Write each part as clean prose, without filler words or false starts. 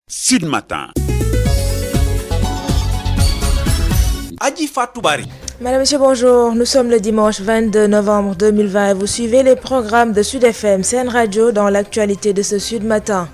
Sud Matin. Adji Fatou Bari. Madame, Monsieur, bonjour. Nous sommes le dimanche 22 novembre 2020 et vous suivez les programmes de Sud FM, Sen Radio dans l'actualité de ce Sud Matin.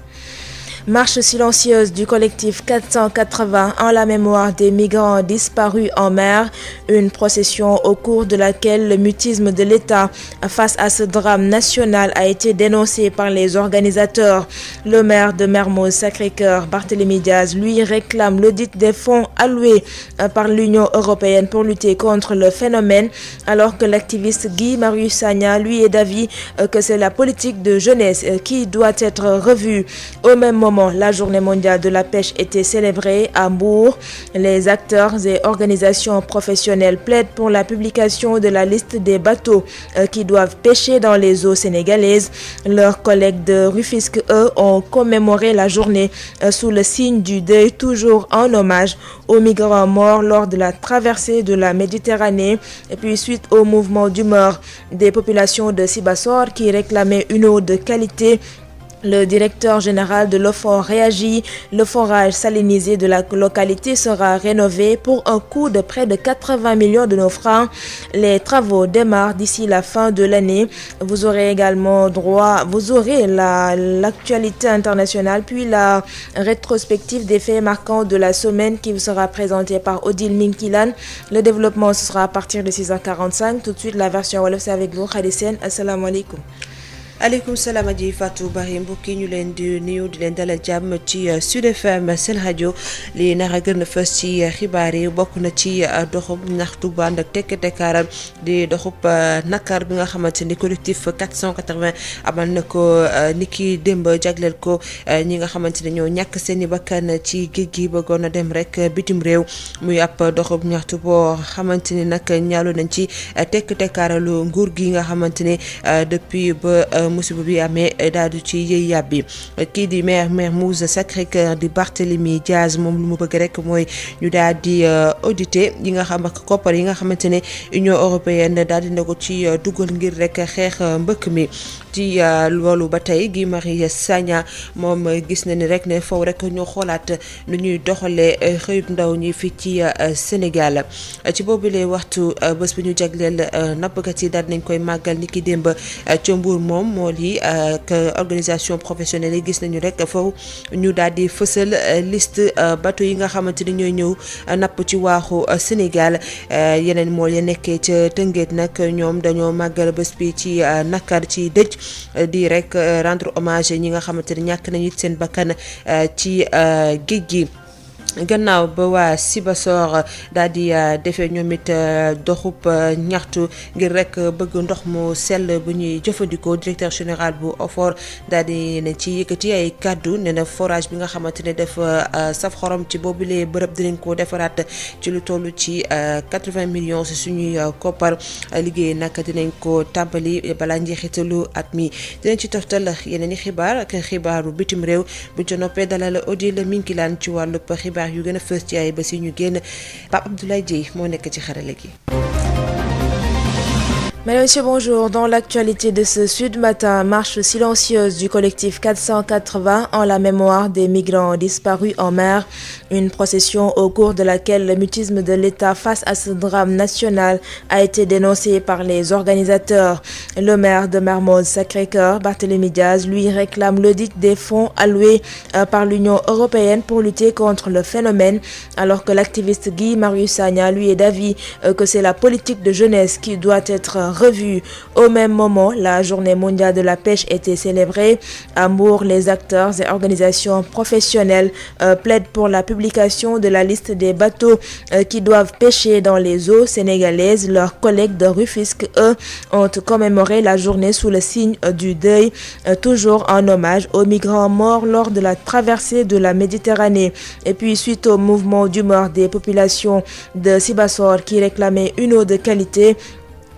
Marche silencieuse du collectif 480 en la mémoire des migrants disparus en mer. Une procession au cours de laquelle le mutisme de l'État face à ce drame national a été dénoncé par les organisateurs. Le maire de Mermoz Sacré-Cœur, Barthélémy Diaz, lui réclame l'audit des fonds alloués par l'Union européenne pour lutter contre le phénomène, alors que l'activiste Guy Marius Sagna, lui, est d'avis que c'est la politique de jeunesse qui doit être revue. Au même moment, la journée mondiale de la pêche était célébrée à Mbour. Les acteurs et organisations professionnelles plaident pour la publication de la liste des bateaux qui doivent pêcher dans les eaux sénégalaises. Leurs collègues de Rufisque, eux, ont commémoré la journée sous le signe du deuil, toujours en hommage aux migrants morts lors de la traversée de la Méditerranée. Et puis suite au mouvement d'humeur des populations de Sibassor qui réclamaient une eau de qualité, le directeur général de l'OFOR réagit. Le forage salinisé de la localité sera rénové pour un coût de près de 80 millions de nos francs. Les travaux démarrent d'ici la fin de l'année. Vous aurez également l'actualité internationale, puis la rétrospective des faits marquants de la semaine qui vous sera présentée par Odile Minkilan. Le développement, ce sera à partir de 6h45. Tout de suite, la version Wolof, c'est avec vous, Khady Sène. Assalamu alaikum. aleykum salaam Adji Fatou Bari, mbokk yi ñu leen di nuyu di leen dalal jàmm ci Sud FM Sen Radio. li nar a gën a fës ci xibaar yi bokk na ci doxub ñaxtu bu ànd ak tekk-tekkaaral di doxub nakar bi nga xamante ni collectif 480 amal na ko niki démb jagleel ko ñi nga xamante ne ñoo ñàkk seeni bakkan ci géej gi bëggoon a dem rek bitim réew. muy ab doxub ñaxtu boo xamante ni nag ñaalu nañ ci tekk-tekkaaralu nguur gi nga xamante ni depuis ba musiba bi amee daal di ci yëy yàbbi. kii di maire Mermoz Sacré-Cœur di Barthélémy Diaz moom lu mu bëgg rek mooy ñu daal di auditer yi nga xam ak koppar yi nga xamante ne Union européenne daal di na ko ci dugal ngir rek xeex mbëkk mi. ci loolu ba tey Guy Marius Sagna moom gis na ni rek ne faw rek ñu xoolaat nu ñuy doxalee xëyub ndaw ñi fii ci Sénégal. ci boobule waxtu bés bi ñu jagleel nappkat yi daal nañ koy màggal ni ki démb ca Mbour. moom moo lii ak organisation professionnelle yi gis nañu rek foofu ñu daal di fësal liste bateau yi nga xamante ni ñooy ñëw napp ci waaxu Sénégal. yeneen moo ya nekkee ca Tëngéej nag ñoom dañoo màggal bés bi ci nakar ci dëj di rek rendre hommage ñi nga xamante ni ñàkk nañu seen bakkan ci géej gi. gannaaw ba waa Sibassor daal di defee ñoom it doxub ñaxtu ngir rek bëgg ndox mu sell bu ñuy jëfandikoo. directeur général bu OFOR daal di ne ci yëkkati ay kàddu ne na forage bi nga xamante ne dafa saf xorom ci boobule bërëb dinañ ko defaraat ci lu toll ci 80 millions si suñuy koppar. liggéey nag dinañ ko tàmbali balaa njeexitalu at mi. dinañ ci toftal yeneen i xibaar ak xibaaru bitim réew buñ ca noppee dalal Odile Minkilan ci wàllub xibaar yu gën a fës ci ay bés yi ñu génn. Pape Abdoulaye Dieye moo nekk ci xarale gi. Mesdames, Messieurs, bonjour. Dans l'actualité de ce Sud Matin, marche silencieuse du collectif 480 en la mémoire des migrants disparus en mer. Une procession au cours de laquelle le mutisme de l'État face à ce drame national a été dénoncé par les organisateurs. Le maire de Mermoz Sacré-Cœur, Barthélémy Diaz, lui réclame l'audit des fonds alloués par l'Union européenne pour lutter contre le phénomène, alors que l'activiste Guy Marius Sagna, lui, est d'avis que c'est la politique de jeunesse qui doit être revue. Au même moment, la journée mondiale de la pêche était célébrée. À Mbour, les acteurs et organisations professionnelles plaident pour la publication de la liste des bateaux qui doivent pêcher dans les eaux sénégalaises. Leurs collègues de Rufisque, eux, ont commémoré la journée sous le signe du deuil, toujours en hommage aux migrants morts lors de la traversée de la Méditerranée. Et puis, suite au mouvement d'humeur des populations de Sibassor qui réclamaient une eau de qualité,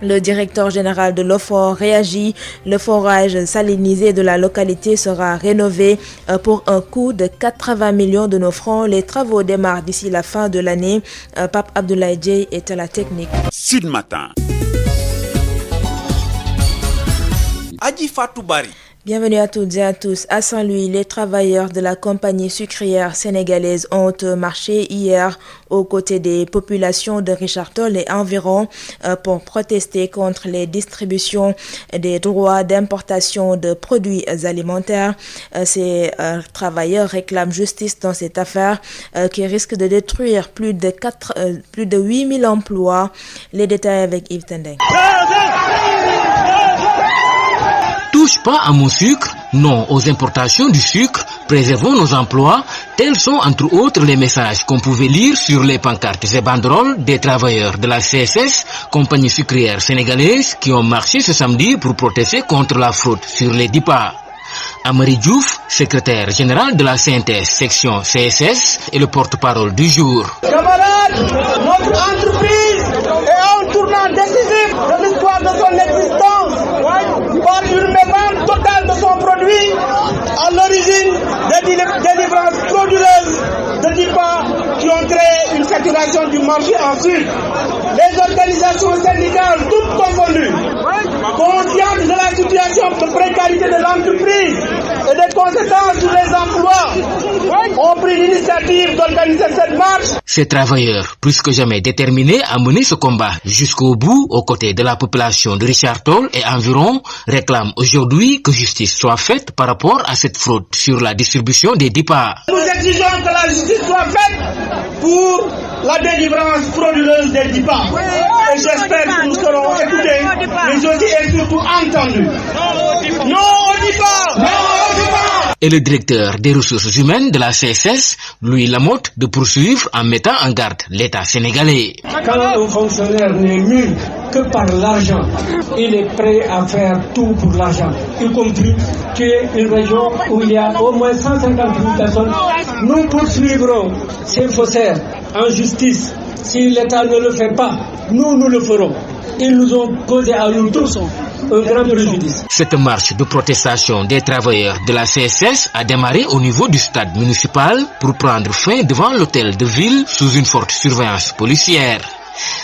le directeur général de l'OFOR réagit. Le forage salinisé de la localité sera rénové pour un coût de 80 millions de nos francs. Les travaux démarrent d'ici la fin de l'année. Pape Abdoulaye Dieye est à la technique. Sud Matin. Adji Fatou Bari. Bienvenue à toutes et à tous. À Saint-Louis, les travailleurs de la compagnie sucrière sénégalaise ont marché hier aux côtés des populations de Richard Toll et environ pour protester contre les distributions des droits d'importation de produits alimentaires. Ces travailleurs réclament justice dans cette affaire qui risque de détruire plus de 8000 emplois. Les détails avec Yves Tendeng. Touche pas à mon sucre, non aux importations du sucre, préservons nos emplois, tels sont entre autres les messages qu'on pouvait lire sur les pancartes et banderoles des travailleurs de la CSS, compagnie sucrière sénégalaise, qui ont marché ce samedi pour protester contre la fraude sur les DIPA. Amary Diouf, secrétaire général de la CNTS section CSS, est le porte-parole du jour. Camarades, notre entreprise est à un tournant décisif de l'histoire de son existence par une mévente totale de son produit à l'origine des délivrances frauduleuses de DIPA qui ont créé une saturation du marché en Sud. Les organisations syndicales, toutes confondues, conscientes de la situation de précarité de l'entreprise et des conséquences sur les emplois, ont pris l'initiative d'organiser cette marche. Ces travailleurs, plus que jamais déterminés à mener ce combat jusqu'au bout aux côtés de la population de Richard Toll et environ, réclament aujourd'hui que justice soit faite par rapport à cette fraude sur la distribution des DIPA. Nous exigeons que la justice soit faite pour la délivrance frauduleuse des DIPA. Et j'espère que nous serons écoutés, mais aussi et surtout entendus. Non au DIPA! Non au DIPA! Et le directeur des ressources humaines de la CSS, Louis Lamotte, de poursuivre en mettant en garde l'État sénégalais. Quand un fonctionnaire n'est mu que par l'argent, il est prêt à faire tout pour l'argent, y compris tuer une région où il y a au moins 150 000 personnes. Nous poursuivrons ces faussaires en justice. Si l'État ne le fait pas, nous le ferons. Ils nous ont causé à nous tous un grand préjudice. Cette marche de protestation des travailleurs de la CSS a démarré au niveau du stade municipal pour prendre fin devant l'hôtel de ville sous une forte surveillance policière.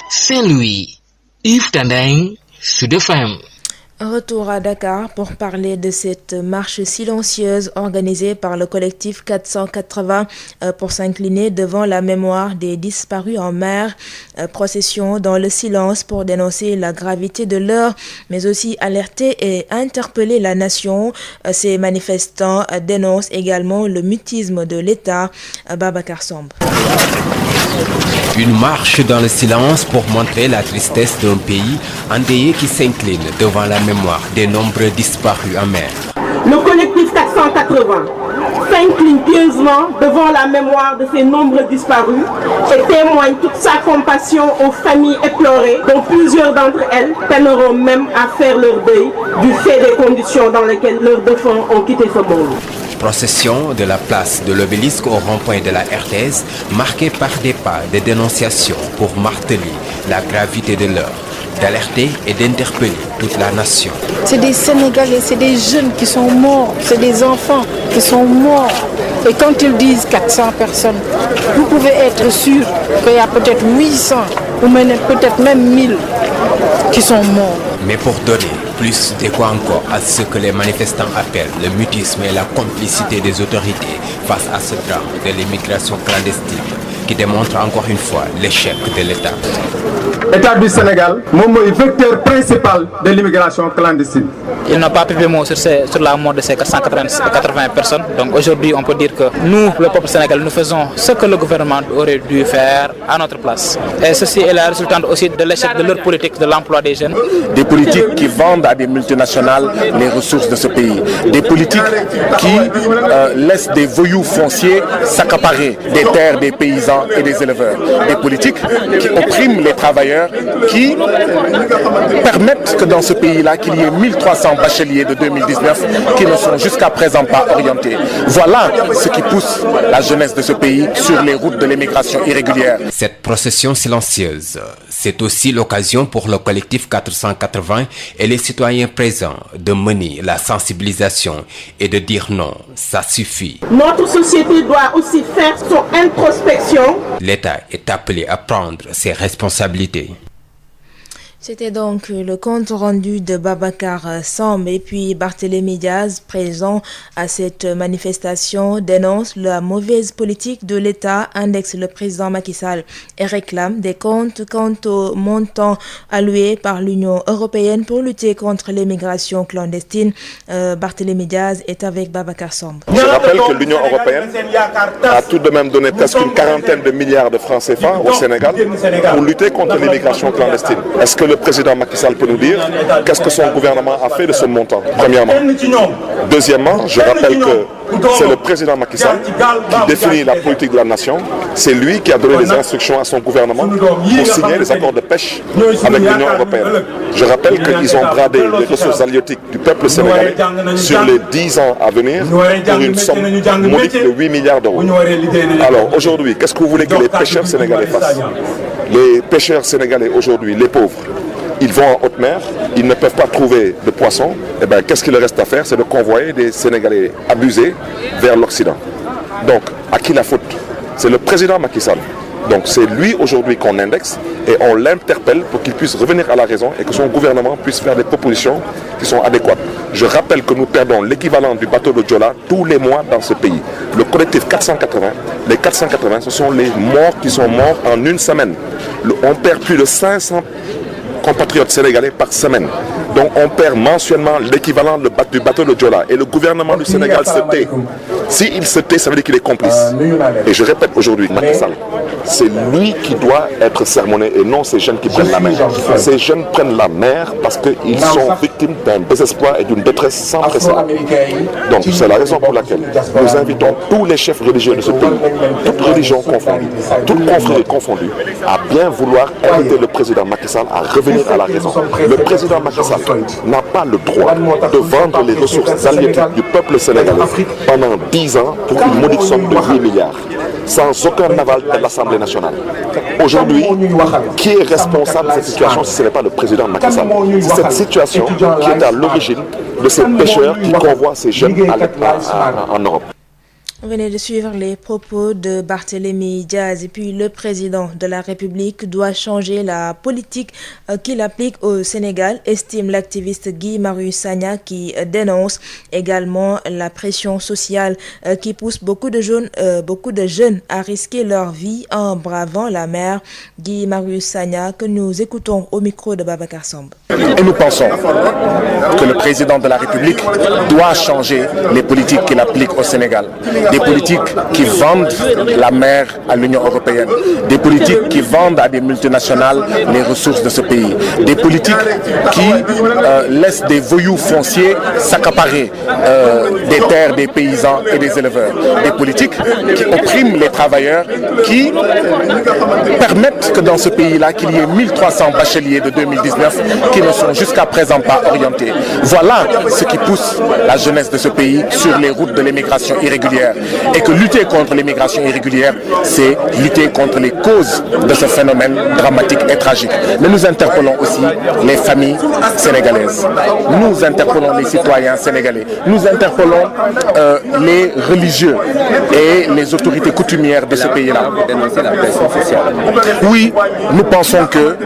Saint-Louis, Yves Tendeng, Sud FM. Retour à Dakar pour parler de cette marche silencieuse organisée par le collectif 480 pour s'incliner devant la mémoire des disparus en mer. Procession dans le silence pour dénoncer la gravité de l'heure, mais aussi alerter et interpeller la nation. Ces manifestants dénoncent également le mutisme de l'État. Babacar Somb. Une marche dans le silence pour montrer la tristesse d'un pays endeuillé qui s'incline devant la mémoire des nombreux disparus en mer. Le collectif 480 s'incline pieusement devant la mémoire de ces nombreux disparus et témoigne toute sa compassion aux familles éplorées, dont plusieurs d'entre elles peineront même à faire leur deuil du fait des conditions dans lesquelles leurs défunts ont quitté ce monde. Procession de la place de l'obélisque au rond-point de la RTS, marquée par des pas de dénonciation pour marteler la gravité de l'heure, d'alerter et d'interpeller toute la nation. C'est des Sénégalais, c'est des jeunes qui sont morts, c'est des enfants qui sont morts. Et quand ils disent 400 personnes, vous pouvez être sûr qu'il y a peut-être 800 ou peut-être même 1000 qui sont morts. Mais pour donner plus d'écho encore à ce que les manifestants appellent le mutisme et la complicité des autorités face à ce drame de l'immigration clandestine qui démontre encore une fois l'échec de l'État. L'État du Sénégal, est le vecteur principal de l'immigration clandestine. Ils n'ont pas pu mot sur la mort de ces 480 personnes. Donc aujourd'hui, on peut dire que nous, le peuple sénégalais, nous faisons ce que le gouvernement aurait dû faire à notre place. Et ceci est la résultante aussi de l'échec de leur politique de l'emploi des jeunes. Des politiques qui vendent à des multinationales les ressources de ce pays. Des politiques qui laissent des voyous fonciers s'accaparer des terres des paysans et des éleveurs. Des politiques qui oppriment les travailleurs, qui permettent que dans ce pays-là, qu'il y ait 1300 bacheliers de 2019 qui ne sont jusqu'à présent pas orientés. Voilà ce qui pousse la jeunesse de ce pays sur les routes de l'immigration irrégulière. Cette procession silencieuse, c'est aussi l'occasion pour le collectif 480 et les citoyens présents de mener la sensibilisation et de dire non, ça suffit. Notre société doit aussi faire son introspection. L'État est appelé à prendre ses responsabilités. C'était donc le compte rendu de Babacar Samb. Et puis Barthélémy Diaz, présent à cette manifestation, dénonce la mauvaise politique de l'État, indexe le président Macky Sall et réclame des comptes quant au montant alloué par l'Union européenne pour lutter contre l'immigration clandestine. Barthélémy Diaz est avec Babacar Samb. Je rappelle que l'Union européenne a tout de même donné presque une quarantaine de milliards de francs CFA au Sénégal pour lutter contre l'immigration clandestine. Est-ce que le président Macky Sall peut nous dire qu'est-ce que son gouvernement a fait de ce montant, premièrement. Deuxièmement, je rappelle que c'est le président Macky Sall qui définit la politique de la nation. C'est lui qui a donné les instructions à son gouvernement pour signer les accords de pêche avec l'Union européenne. Je rappelle qu'ils ont bradé les ressources halieutiques du peuple sénégalais sur les 10 ans à venir pour une somme modique de 8 milliards d'euros. Alors aujourd'hui, qu'est-ce que vous voulez que les pêcheurs sénégalais fassent? Les pêcheurs sénégalais aujourd'hui, les pauvres, ils vont en haute mer, ils ne peuvent pas trouver de poissons. Eh bien, qu'est-ce qu'il leur reste à faire? C'est de convoyer des Sénégalais abusés vers l'Occident. Donc, à qui la faute? C'est le président Macky Sall. Donc, c'est lui aujourd'hui qu'on indexe et on l'interpelle pour qu'il puisse revenir à la raison et que son gouvernement puisse faire des propositions qui sont adéquates. Je rappelle que nous perdons l'équivalent du bateau de Joola tous les mois dans ce pays. Le collectif 480, les 480, ce sont les morts qui sont morts en une semaine. On perd plus de 500 compatriotes sénégalais par semaine. Donc on perd mensuellement l'équivalent du bateau de Joola. Et le gouvernement du Sénégal se tait. S'il se tait, ça veut dire qu'il est complice. Et je répète aujourd'hui, Macky Sall, c'est lui qui doit être sermonné et non ces jeunes qui prennent la mer. Ces jeunes prennent la mer parce qu'ils sont victimes d'un désespoir et d'une détresse sans précédent. Donc c'est la raison pour laquelle nous invitons tous les chefs religieux de ce pays, toutes religions confondues, toutes confréries confondues, à bien vouloir inviter le président Macky Sall à revenir à la raison. Le président Macky Sall n'a pas le droit de vendre les ressources halieutiques du peuple sénégalais pendant 10 ans pour une modique somme de 8 milliards, sans aucun aval de l'Assemblée nationale. Aujourd'hui, qui est responsable de cette situation si ce n'est pas le président Macky Sall? C'est cette situation qui est à l'origine de ces pêcheurs qui convoient ces jeunes en Europe. Vous venez de suivre les propos de Barthélémy Diaz. Et puis le président de la République doit changer la politique qu'il applique au Sénégal, estime l'activiste Guy Marius Sagna, qui dénonce également la pression sociale qui pousse beaucoup de jeunes à risquer leur vie en bravant la mer. Guy Marius Sagna, que nous écoutons au micro de Babacar Samb. Et nous pensons que le président de la République doit changer les politiques qu'il applique au Sénégal. Des politiques qui vendent la mer à l'Union européenne, des politiques qui vendent à des multinationales les ressources de ce pays, des politiques qui laissent des voyous fonciers s'accaparer des terres des paysans et des éleveurs, des politiques qui oppriment les travailleurs, qui permettent que dans ce pays-là, qu'il y ait 1300 bacheliers de 2019 qui ne sont jusqu'à présent pas orientés. Voilà ce qui pousse la jeunesse de ce pays sur les routes de l'immigration irrégulière. Et que lutter contre l'immigration irrégulière, c'est lutter contre les causes de ce phénomène dramatique et tragique. Mais nous interpellons aussi les familles sénégalaises. Nous interpellons les citoyens sénégalais. Nous interpellons les religieux et les autorités coutumières de ce pays-là. Oui, nous pensons que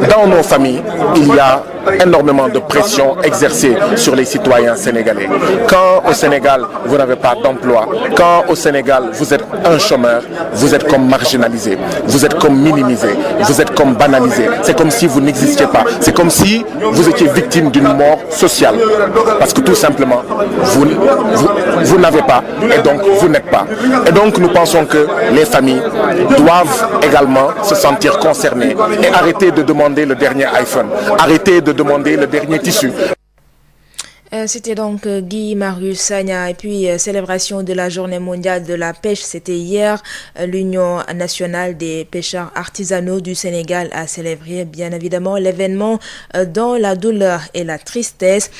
dans nos familles, il y a énormément de pression exercée sur les citoyens sénégalais. Quand au Sénégal, vous n'avez pas d'emploi, quand au Sénégal, vous êtes un chômeur, vous êtes comme marginalisé, vous êtes comme minimisé, vous êtes comme banalisé. C'est comme si vous n'existiez pas. C'est comme si vous étiez victime d'une mort sociale. Parce que tout simplement, vous n'avez pas et donc vous n'êtes pas. Et donc nous pensons que les familles doivent également se sentir concernées et arrêter de demander le dernier iPhone, arrêter de demander le dernier tissu. C'était donc Guy Marius Sagna. Et puis célébration de la journée mondiale de la pêche, c'était hier. L'Union nationale des pêcheurs artisanaux du Sénégal a célébré bien évidemment l'événement dans la douleur et la tristesse,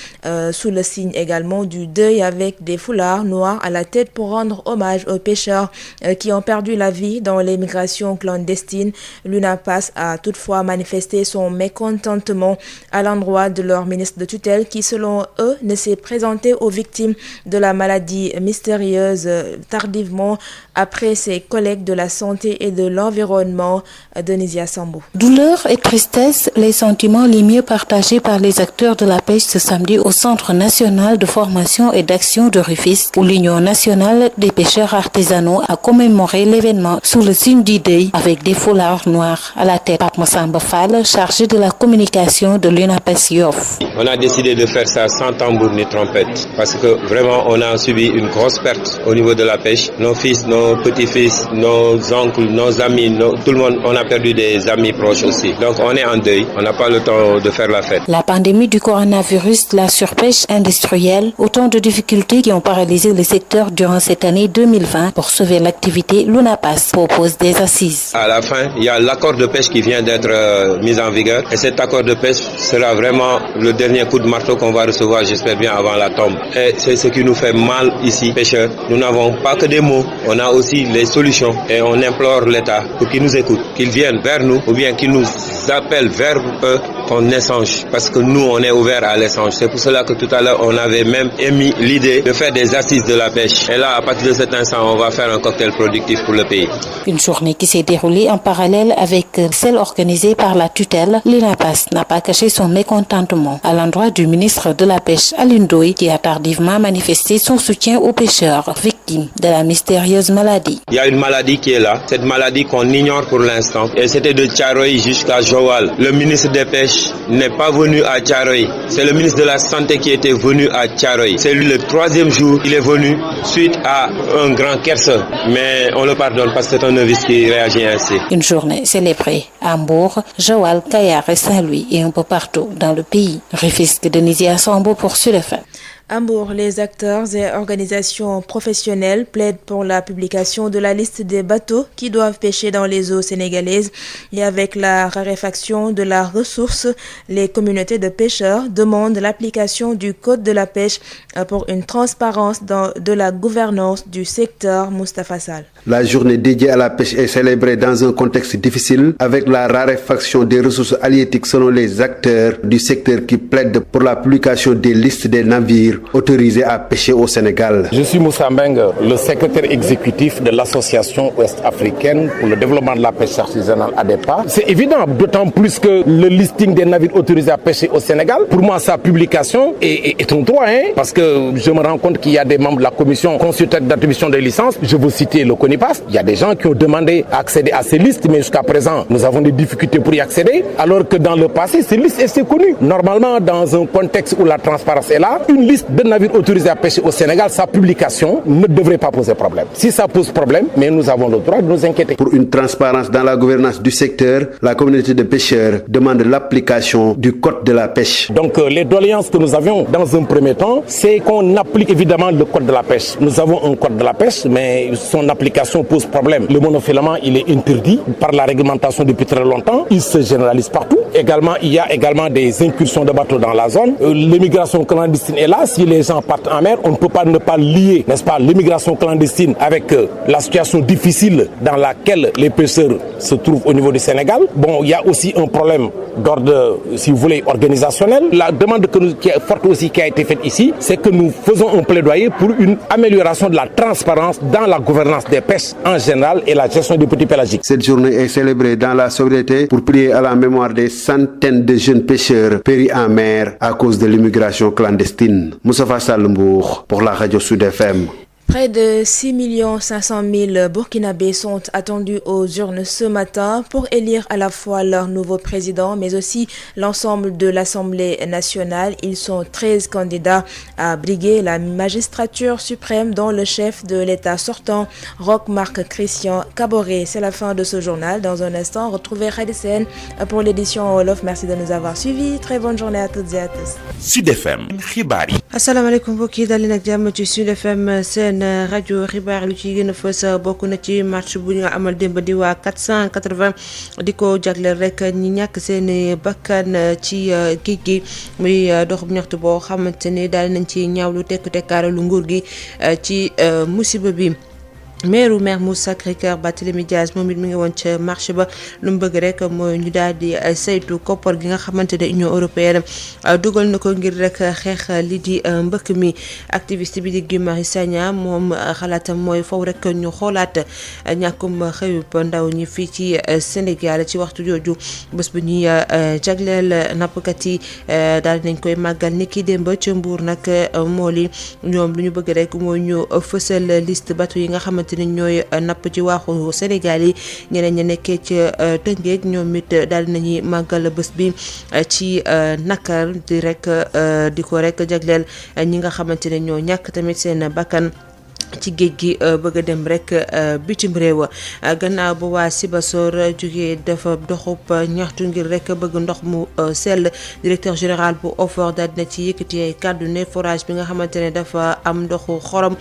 sous le signe également du deuil, avec des foulards noirs à la tête pour rendre hommage aux pêcheurs qui ont perdu la vie dans l'immigration clandestine. L'UNAPAS a toutefois manifesté son mécontentement à l'endroit de leur ministre de tutelle qui, selon eux, ne s'est présenté aux victimes de la maladie mystérieuse tardivement après ses collègues de la santé et de l'environnement. Denisia Sambou. Douleur et tristesse, les sentiments les mieux partagés par les acteurs de la pêche ce samedi au Centre national de formation et d'action de Rufisque, où l'Union nationale des pêcheurs artisanaux a commémoré l'événement sous le signe du deuil avec des foulards noirs. À la tête, Pape Massamba Fall, chargé de la communication de l'UNAPES Yoff. On a décidé de faire ça sans tambour ni trompette parce que vraiment on a subi une grosse perte au niveau de la pêche. Nos fils, nos petits-fils, nos oncles, nos amis, tout le monde, on a perdu des amis proches aussi. Donc on est en deuil, on n'a pas le temps de faire la fête. La pandémie du coronavirus, la surpêche industrielle, autant de difficultés qui ont paralysé le secteur durant cette année 2020. Pour sauver l'activité, l'UNAPAS propose des assises. À la fin, il y a l'accord de pêche qui vient d'être mis en vigueur et cet accord de pêche sera vraiment le dernier coup de marteau qu'on va recevoir, j'espère bien, avant la tombe. Et c'est ce qui nous fait mal ici, pêcheurs. Nous n'avons pas que des mots, on a aussi les solutions et on implore l'État pour qu'il nous écoute, qu'il vienne vers nous ou bien qu'il nous appelle vers eux qu'on échange parce que nous on est ouvert à l'échange. C'est pour cela que tout à l'heure on avait même émis l'idée de faire des assises de la pêche. Et là à partir de cet instant on va faire un cocktail productif pour le pays. Une journée qui s'est déroulée en parallèle avec celle organisée par la tutelle. L'UNAPAS n'a pas caché son mécontentement à l'endroit du ministre de la Pêche Alioune Ndoye qui a tardivement manifesté son soutien aux pêcheurs victimes de la mystérieuse maladie. Il y a une maladie qui est là, cette maladie qu'on ignore pour l'instant et c'était de Thiaroye jusqu'à Joal. Le ministre des Pêches n'est pas venu à Thiaroye, c'est le ministre de la Santé qui était venu à Thiaroye. C'est lui le 3e jour il est venu suite à un grand kerceur, mais on le pardonne parce que c'est un novice qui réagit ainsi. Une journée célébrée à Mbour, Joal, Kayar et Saint-Louis et un peu partout dans le pays. Rufisque de Denisia Sambou pour Sud FM. À Mbour, les acteurs et organisations professionnelles plaident pour la publication de la liste des bateaux qui doivent pêcher dans les eaux sénégalaises. Et avec la raréfaction de la ressource, les communautés de pêcheurs demandent l'application du code de la pêche pour une transparence de la gouvernance du secteur. Moustapha Sall. La journée dédiée à la pêche est célébrée dans un contexte difficile avec la raréfaction des ressources halieutiques selon les acteurs du secteur qui plaident pour la publication des listes des navires autorisés à pêcher au Sénégal. Je suis Moussa Mbeng, le secrétaire exécutif de l'association ouest-africaine pour le développement de la pêche artisanale ADEPA. C'est évident, d'autant plus que le listing des navires autorisés à pêcher au Sénégal, pour moi sa publication est un droit, parce que je me rends compte qu'il y a des membres de la commission consultative d'attribution des licences, je veux citer le CONIPAS, il y a des gens qui ont demandé à accéder à ces listes, mais jusqu'à présent nous avons des difficultés pour y accéder, alors que dans le passé ces listes étaient connues. Normalement, dans un contexte où la transparence est là, une liste de navires autorisés à pêcher au Sénégal, sa publication ne devrait pas poser problème. Si ça pose problème, mais nous avons le droit de nous inquiéter. Pour une transparence dans la gouvernance du secteur, la communauté de pêcheurs demande l'application du code de la pêche. Donc les doléances que nous avions dans un premier temps, c'est qu'on applique évidemment le code de la pêche. Nous avons un code de la pêche, mais son application pose problème. Le monofilament, il est interdit par la réglementation depuis très longtemps. Il se généralise partout. Également, il y a également des incursions de bateaux dans la zone. L'immigration clandestine est là. Si les gens partent en mer, on ne peut pas ne pas lier, n'est-ce pas, l'immigration clandestine avec la situation difficile dans laquelle les pêcheurs se trouvent au niveau du Sénégal. Bon, il y a aussi un problème d'ordre, si vous voulez, organisationnel. La demande qui est forte aussi qui a été faite ici, c'est que nous faisons un plaidoyer pour une amélioration de la transparence dans la gouvernance des pêches en général et la gestion des petits pélagiques. Cette journée est célébrée dans la sobriété pour prier à la mémoire des centaines de jeunes pêcheurs péris en mer à cause de l'immigration clandestine. Moustapha Salmbourg pour la radio Sud FM. Près de 6 500 000 Burkinabés sont attendus aux urnes ce matin pour élire à la fois leur nouveau président, mais aussi l'ensemble de l'Assemblée nationale. Ils sont 13 candidats à briguer la magistrature suprême, dont le chef de l'État sortant, Roch Marc Christian Kaboré. C'est la fin de ce journal. Dans un instant, retrouvez Khady Sène pour l'édition Wolof. Merci de nous avoir suivis. Très bonne journée à toutes et à tous. Sud FM xibaar yi. asalaamaaleykum mbokk yi dal leen ak jàmm ci Sud FM seen rajo xibaar lu ci gën a fës bokk na ci marche bu ñu amal démb di waa 480 di ko jagleel rek ñi ñàkk seen bakkan ci géej gi muy doxub ñaxtu boo xamante ni daal nañ ci ñaawlu tekk tekkaaralu nguur gi ci musiba bi. maire Mermoz Sacré-Cœur Barthélémy Dias moom it mi ngi woon ca marché ba lu mu bëgg rek mooy ñu daal di saytu koppar gi nga xamante ne Union européenne dugal na ko ngir rek xeex li di mbëkk mi. activiste bi di Guy Marius Sagna moom xalaatam mooy faw rek ñu xoolaat ñàkkum xëyub ndaw ñi fii ci Sénégal ci waxtu jooju bés bu ñuy jagleel nappkat yi daal di nañ koy màggal ni ki démb ca Mbour nag mool yi ñoom lu ñu bëgg rek mooy ñu fësal liste bateau yi nga xamante ni ñooy napp ci waaxu Sénégal yi ñeneen ña nekkee ca Tëngéej ñoom it daal di nañuy màggal bés bi ci nakar di rek di ko rek jagleel ñi nga xamante ne ñoo ñàkk tamit seen bakkan ci géej gi bëgg a dem rek bitim réew gannaaw ba waa Sibassor jógee dafa doxub ñaxtu ngir rek bëgg ndox mu sell directeur général bu OFOR daal dina ci yëkkati ay kàddu ne forage bi nga xamante ne dafa am ndoxu xorom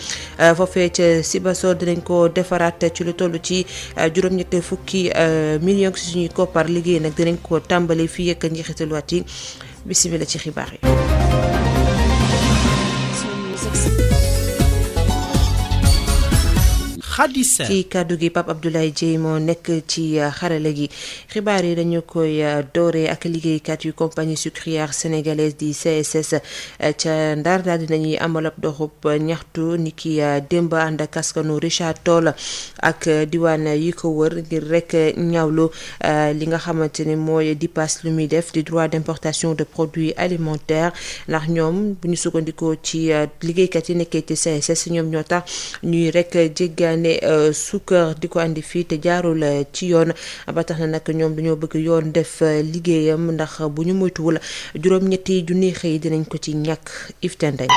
foofee ca Sibassor dinañ ko defaraat ci lu toll ci juróom-ñetti fukki millions ci suñuy koppar liggéey nag dinañ ko tàmbali fii ak njeexitalu at yi bismillah ci xibaar yi. ci kàddu gi Pape Abdoulaye Dieye moo nekk ci xarala gi xibaar yi dañu koy dooree ak liggéeykat yu compagnie sucrière sénégalaise di CSS ca Ndar daal dinañuy amal ab doxub ñaxtu ni ki démb ànd ak askanu Richard Toll ak diwaan yi ko wër ngir rek ñaawlu li nga xamante ne mooy DIPAS lu muy def di droit d'importation de produits alimentaires ndax ñoom bu ñu sukkandikoo ci liggéeykat yi nekkee ci CSS ñoom ñoo tax ñuy rek jéggaane suukar di ko andi fii te jaarul ci yoon ba tax na nag ñoom dañoo bëgg yoon def liggéeyam ndax bu ñu moytuwul juróom-ñetti junni xëy dinañ ko ci ñàkk iftendey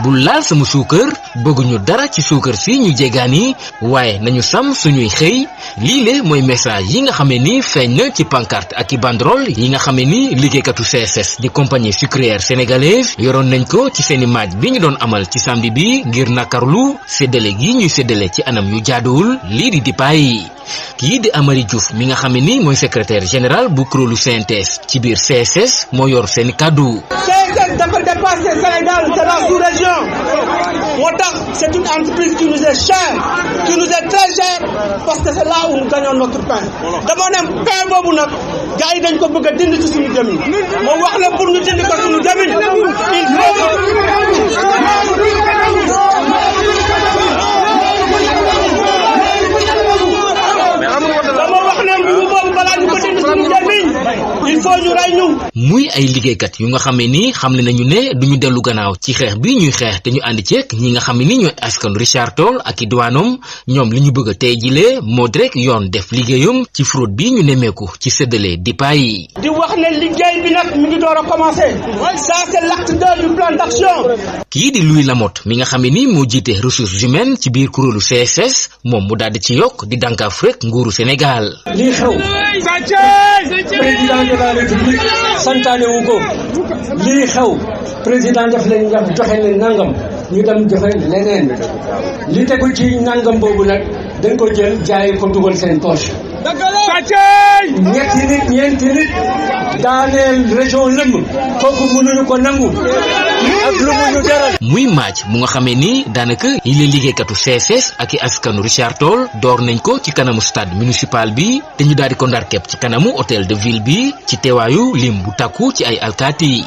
bu laal sama suukar bëgguñu dara ci suukar si ñu jéggaani waaye nañu sàmm suñuy xëy lii le mooy message yi nga xamee ni feeñ na ci pancarte ak i banderole yi nga xamee ni liggéeykatu CSS di compagnie sucrière sénégalaise yoroon nañ ko ci seeni maaj bi ñu doon amal ci samedi bi ngir nakarlu séddale gi ñuy séddale ci anam yu jaaduwul lii di dipaay yi kii di Amary Diouf mi nga xam ni mooy secrétaire général bu kuréelu CNTS ci biir CSS moo yor seeni kàddu. CSS dafa dépassé Sénégal, c'est la sous-région. moo tax c'est une entreprise qui nous est chère, qui nous est très chère parce que c'est là où nous gagnons notre pain. dama ne pain boobu nag gars yi dañ ko bëgg a dindi ci suñu jëmin moo wax la pour ñu dindi ko suñu jëmin il faut ñu rey ñu. muy ay liggéeykat yu nga xam ne ni xamle nañu ne duñu dellu gannaaw ci xeex bi ñuy xeex te ñu ànd ceeg ñi nga xam ne ni ñooy askan Richard Toll ak i diwaanam ñoom li ñu bëgg a tey jilee moo di rek yoon def liggéeyam ci fraude bi ñu nemmeeku ci séddale dipaay yi. di wax ne liggéey bi nag mi ngi door a commencer ça c'est l'acte 2 du plan d'action. kii di Louis Lamotte mi nga xam ne ni moo jiite ressources humaines ci biir kuréelu CSS moom mu daal di ci yokk di dànkaaf rek nguuru Sénégal. lii xew président de la république santaane wu ko lii xew président def leen nga joxe leen nangam ñu dem joxe leneen li tegu ci nangam boobu nag dañ ko jël jaay ko dugal seen poche. ñetti nit ñeenti nit daaneel région lëmm kooku mënuñu ko nangu ak lu mu ñu jaral. muy match mu nga xamee ni daanaka yi la liggéeykatu CSS ak i askanu Richard Toll door nañ ko ci kanamu stade municipal bi te ñu daal di ko ndar képp ci kanamu hôtel de ville bi ci teewaayu lim bu takku ci ay alkaati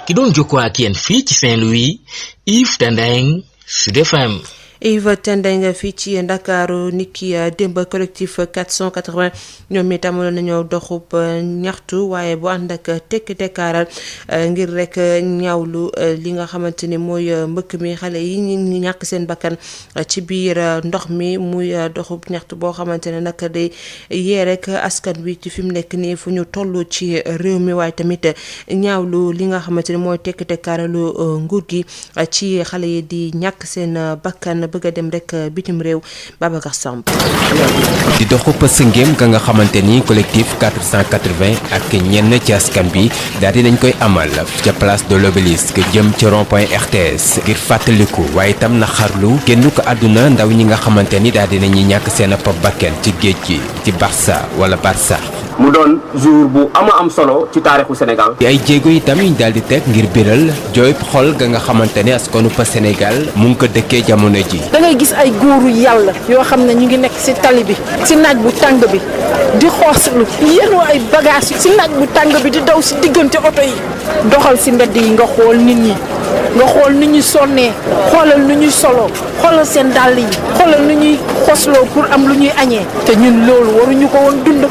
ki doon jokkoo ak yéen fii ci Saint-Louis Yves Tendeng Sud FM. Yves Tendeng fii ci Ndakaaru niki démb collectif 480 ñoom itam nañoo doxub ñaxtu waaye bu ànd ak tekkaaral ngir rek ñaawlu li nga xamante ni mooy mbëkk mi xale yi ñu ñàkk seen bakkan ci biir ndox mi muy doxub ñaxtu boo xamante ne nag day yee rek askan wi ci fi mu nekk nii fu ñu toll ci réew mi waaye tamit ñaawlu li nga xamante ni mooy tekkaaralu nguur gi ci xale yi di ñàkk seen bakkan bëgg a dem rek bitim réew. Babacar Samb. di doxub sëngéem ka nga xamante ni collectif 480 ak ñenn ci askan bi daal di nañ koy amal ca place de l'Obélisque jëm ci rond-point RTS ngir fàttaliku waaye itam na xarlu génn ko àdduna ndaw ñi nga xamante ni daal di nañuy ñàkk seen pop bakken ci géej gi ci Barça wala Barça mu doon jour bu am solo ci taarixu Sénégal. ay jéego itam yuñ daal di teg ngir biral jooyub xol ga nga xamante ne askanu pa Sénégal mu ngi ko dëkkee jamono ji. da ngay gis ay góoru yàlla yoo xam ne ñu ngi nekk ci tali bi ci naaj bu tàng bi di xooslu yéenoo ay bagages yi ci naaj bu tàng bi di daw ci diggante oto yi doxal ci mbedd yi nga xool nit ñi nga xool ni ñuy sonnee xoolal nu ñuy solo xoolal seen dàll yi xoolal nu ñuy xosloo pour am lu ñuy añee te ñun loolu waruñu ko woon dund.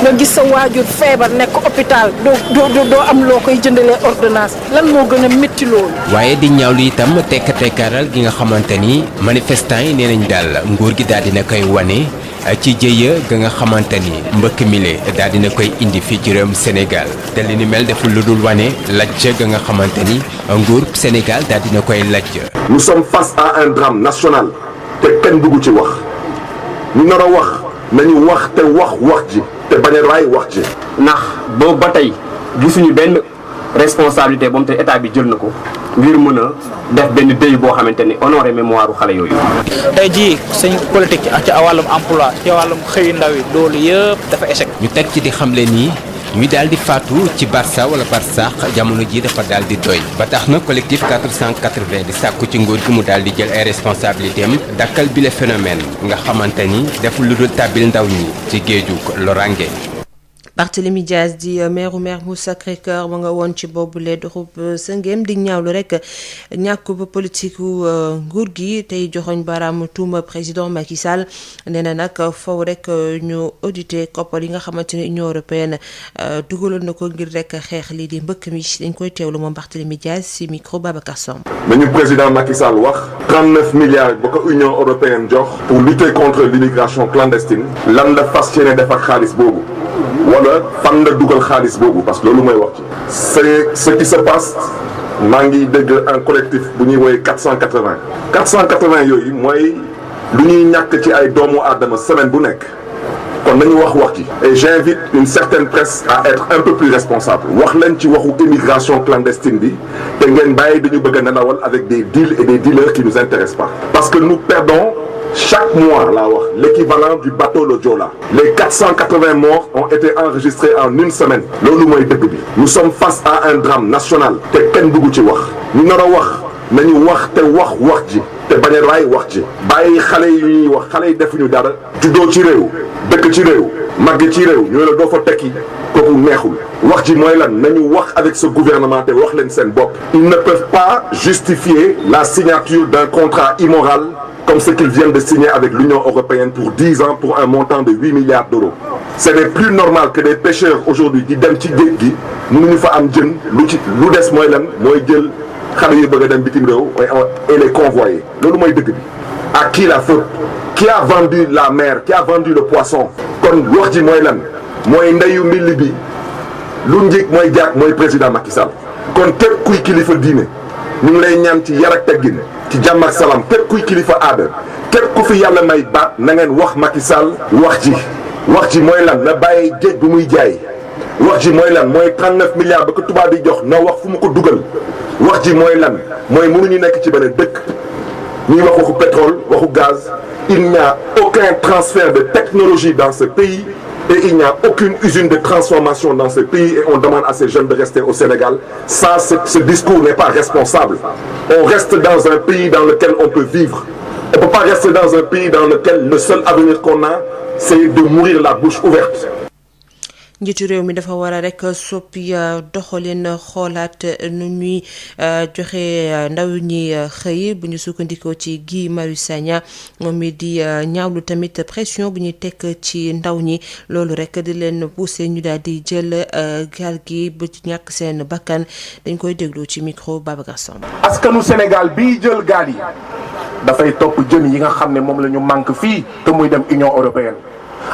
nga gis sa waajur feebar nekk hôpital doo am loo koy jëndalee ordonnance lan moo gën a métti loolu. waaye di ñaawlu itam tekk-tekkaaral gi nga xamante ni manifestants yi nee nañ daal nguur gi daal dina koy wane ci jëya ga nga xamante ni mbëkk mile daal dina koy indi fii ci réewum Sénégal te li ni mel deful lu dul wane lajj ga nga xamante ni nguur Sénégal daal dina koy lajj. Nous sommes face à un drame national te kenn dugg ci wax ñu nar a wax nañu wax te wax ji te bañ a raay wax ji. ndax boobu ba tey gisuñu benn responsabilité boobu te état bi jël na ko ngir mën a def benn dëy boo xamante ni honoré mémoire xale yooyu. tey jii suñ politique ci wàllum emploi ci wàllum xëyu ndaw yi loolu yëpp dafa échec. ñu teg ci di xamle nii ñu daal di faatu ci Barça wala Barsaax jamono ji dafa daal di doy ba tax na collectif 480 di sàkku ci nguur gi mu daal di jël ay responsabilités am dakkal bile phénomène nga xamante ni deful lu dul tàbbil ndaw ñi ci géeju lorange. Barthélémy Dias di maire Mermoz Sacré-Cœur ma nga woon ci boobule doxub sëngeem di ñaawlu rek ñàkk ba politique nguur gi tey joxoñ baaraam tuuma président Macky Sall nee na nag faw rek ñu auditer koppar yi nga xamante ne Union européenne dugaloon na ko ngir rek xeex lii di mbëkk mi dañ koy teewlu moom Barthélémy Dias ci micro Babacar Samb. nañu président Macky Sall wax 39 milliards ba ko Union européenne jox pour lutter contre l'immigration clandestine lan la fas yéene def ak xaalis boobu. wala fan la dugal xaalis boobu parce que loolu mooy wax ci. c'est ce qui se passe maa ngi dégg un collectif bu ñuy woowee 480 yooyu mooy lu ñuy ñàkk ci ay doomu aadama semaine bu nekk kon nañu wax ci. et j'invite une certaine presse à être un peu plus responsable wax leen ci waxu immigration clandestine bi te ngeen bàyyi dañu bëgg a nelawal avec des deals et des dealers qui nous intéressent pas parce que nous perdons chaque mois laa wax l'équivalent du bateau le Joola. Les 480 morts ont été enregistrés en une semaine. loolu mooy dëgg bi. nous sommes face à un drame national. te kenn dugg ci wax. ñu nar a wax nañu wax te wax ji te bañ a raay wax ji. bàyyi xale yi ñuy wax xale yi defuñu dara. juddoo ci réew dëkk ci réew màgg ci réew ñu la doo fa tekki kooku neexul. wax ji mooy lan nañu wax avec ce gouvernement te wax leen seen bopp. ils ne peuvent pas justifier la signature d'un contrat immoral. comme ce qu'ils viennent de signer avec l'Union européenne pour 10 ans pour un montant de 8 milliards d'euros. Ce n'est plus normal que des pêcheurs aujourd'hui di dem ci géej gi mënuñu fa am jën lu des mooy lan mooy jël xale yu bëgg a dem bitim réew et les convoyer loolu mooy dëgg bi. À qui la faute? Qui a vendu la mer? Qui a vendu le poisson? kon wax ji mooy lan mooy ndeyu mbilli bi lu njëkk mooy jaak mooy président Macky Sall. kon képp kuy kilifa diine ñu ngi lay ñaan ci yar ak teggin ci jàmm ak salaam képp kuy kilifa aada képp ku fi yàlla may baat na ngeen wax Macky Sall wax ji mooy lan na bàyyi géej bu muy jaay wax ji mooy lan mooy 39 milliards ba ko tubaab di jox na wax fu mu ko dugal wax ji mooy lan mooy mënuñu nekk ci benn dëkk ñuy wax waxu pétrole waxu gaz il n'y a aucun transfert de technologie dans ce pays et il n'y a aucune usine de transformation dans ce pays et on demande à ces jeunes de rester au Sénégal. Ça, ce discours n'est pas responsable. On reste dans un pays dans lequel on peut vivre. On ne peut pas rester dans un pays dans lequel le seul avenir qu'on a, c'est de mourir la bouche ouverte. njiitu réew mi dafa war a rek soppi doxalin xoolaat nu ñuy joxe ndaw ñi xëy bu ñu sukkandikoo ci Guy Marius Sagna moom mi di ñaawlu tamit pression bu ñuy tekk ci ndaw ñi loolu rek di leen pousser ñu daal di jël gaal gi ba ci ñàkk seen bakkan dañ koy déglu ci micro Babacar Samb. askanu Sénégal bii jël gaal yi dafay topp jën yi nga xam ne moom la ñu manque fii te muy dem Union européenne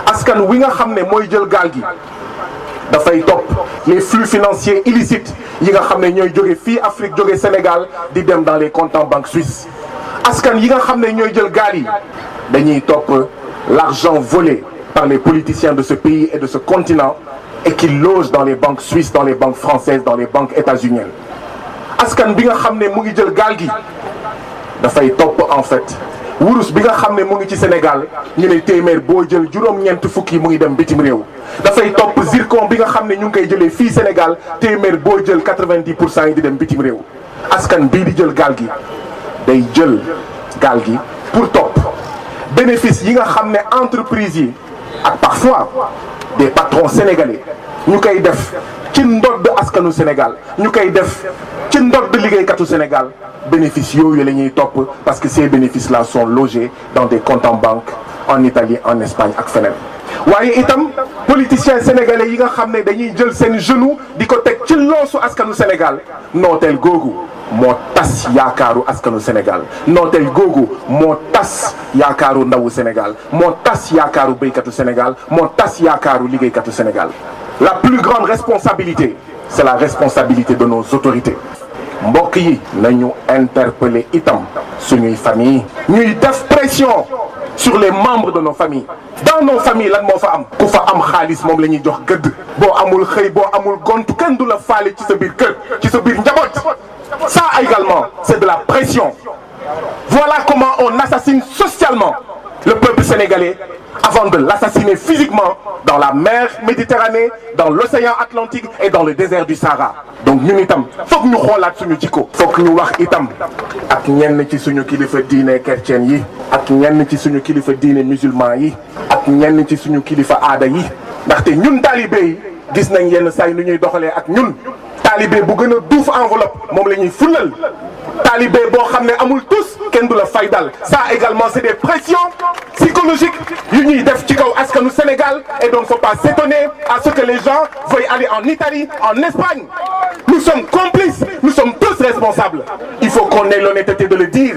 askan wi nga xam ne mooy jël gaal gi. dafay topp les flux financiers illicites yi nga xam ne ñooy jóge fii Afrique jóge Sénégal di dem dans les comptes en banque suisse askan yi nga xam ne ñooy jël gaal yi dañuy topp l'argent volé par les politiciens de ce pays et de ce continent et qui loge dans les banques suisses, dans les banques françaises, dans les banques états-uniennes askan bi nga xam ne mu ngi jël gaal gi dafay topp en fait wurus bi nga xam ne mu ngi ci Sénégal ñu ne téeméer boo jël juróom-ñeent fukki mu ngi dem bitim réew dafay topp zircon bi nga xam ne ñu ngi koy jëlee fii Sénégal téeméer boo jël 90% yi di dem bitim réew askan bii di jël gaal gi day jël gaal gi pour topp bénéfice yi nga xam ne entreprise yi ak parfois des patrons sénégalais ñu koy def ci ndodd askanu Sénégal ñu koy def ci ndodd liggéeykatu Sénégal bénéfices yooyu la ñuy topp parce que ces bénéfices là sont logés dans des comptes en banque en Italie en Espagne ak feneen waaye itam politiciens sénégalais yi nga xam ne dañuy jël seen genou di ko teg ci loosu askanu Sénégal nooteel googu moo tas yaakaaru askanu Sénégal nooteel googu moo tas yaakaaru ndawu Sénégal moo tas yaakaaru béykatu Sénégal moo tas yaakaaru liggéeykatu Sénégal. La plus grande responsabilité c'est la responsabilité de nos autorités mbokk yi nañu interpeller itam suñuy famille ñuy def pression sur les membres de nos familles dans nos familles lan moo fa am ku fa am xaalis moom la ñuy jox gëdd boo amul xëy boo amul gont kenn du la faale ci sa biir kër ci sa biir njaboot ça également c'est de la pression voilà comment on assassine socialement le peuple sénégalais avant de l'assassiner physiquement dans la mer Méditerranée, dans l'océan Atlantique et dans le désert du Sahara. Donc ñun itam foog ñu xoolaat suñu jikko foog ñu wax itam ak ñenn ci suñu kilifa diine chrétien yi ak ñenn ci suñu kilifa diine musulman yi ak ñenn ci suñu kilifa aada yi ndaxte ñun taalibe yi gis nañ yenn saa yi nu ñuy doxalee ak ñun taalibe bu gën a duuf enveloppe moom la ñuy fulal taalibe boo xam ne amul tous kenn du la faydal ça également c'est des pressions psychologiques yu ñuy def ci kaw askanu Sénégal et donc faut pas s'étonner à ce que les gens veuillent aller en Italie en Espagne nous sommes complices nous sommes tous responsables il faut qu'on ait l'honnêteté de le dire.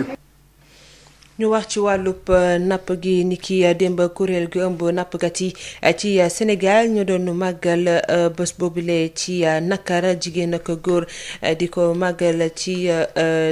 ñu wax ci wàllub napp gi ni ki démb kuréel gu ëmb nappkat yi ci Sénégal ñu doon màggal bés boobule ci nakar jigéen ak góor di ko màggal ci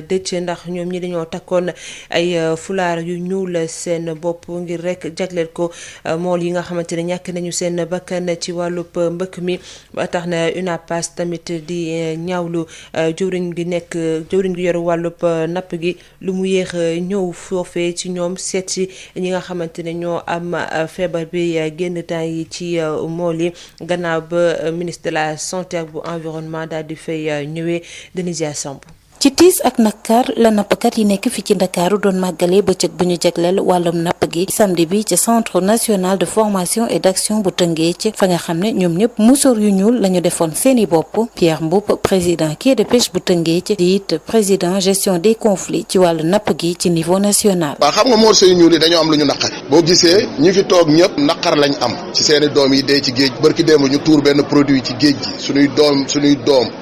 dëcc ndax ñoom ñi dañoo takkoon ay fulaar yu ñuul seen bopp ngir rek jagleel ko mool yi nga xamante ne ñàkk nañu seen bakkan ci wàllub mbëkk mi ba tax na UNAPAS tamit di ñaawlu jëwriñ gi yor wàllub napp gi lu mu yéex ñëw foofu ci ñoom seet si ñi nga xamante ne ñoo am feebar bi génn temps yi ci mool yi gannaaw ba ministre de la santé ak bu environnement daal di fay ñëwee Denisia Samb. ci tiis ak nakar la nappkat yi nekk fi ci Ndakaaru doon màggalee bëccëg bu ñu jagleel wàllum napp gi samedi bi ci centre national de formation et d'action bu Tëngéej fa nga xam ne ñoom ñëpp musóor yu ñuul la ñu defoon seeni bopp Pierre Mboup président quai de pêche bu Tëngéej di it président gestion des conflits ci wàllu napp gi ci niveau national. waaw xam nga morceau yu ñuul yi dañoo am lu ñu naqari boo gisee ñi fi toog ñëpp naqar lañ am ci seeni doom yi dee ci géej barki démb ñu tuur benn produit ci géej gi suñuy doom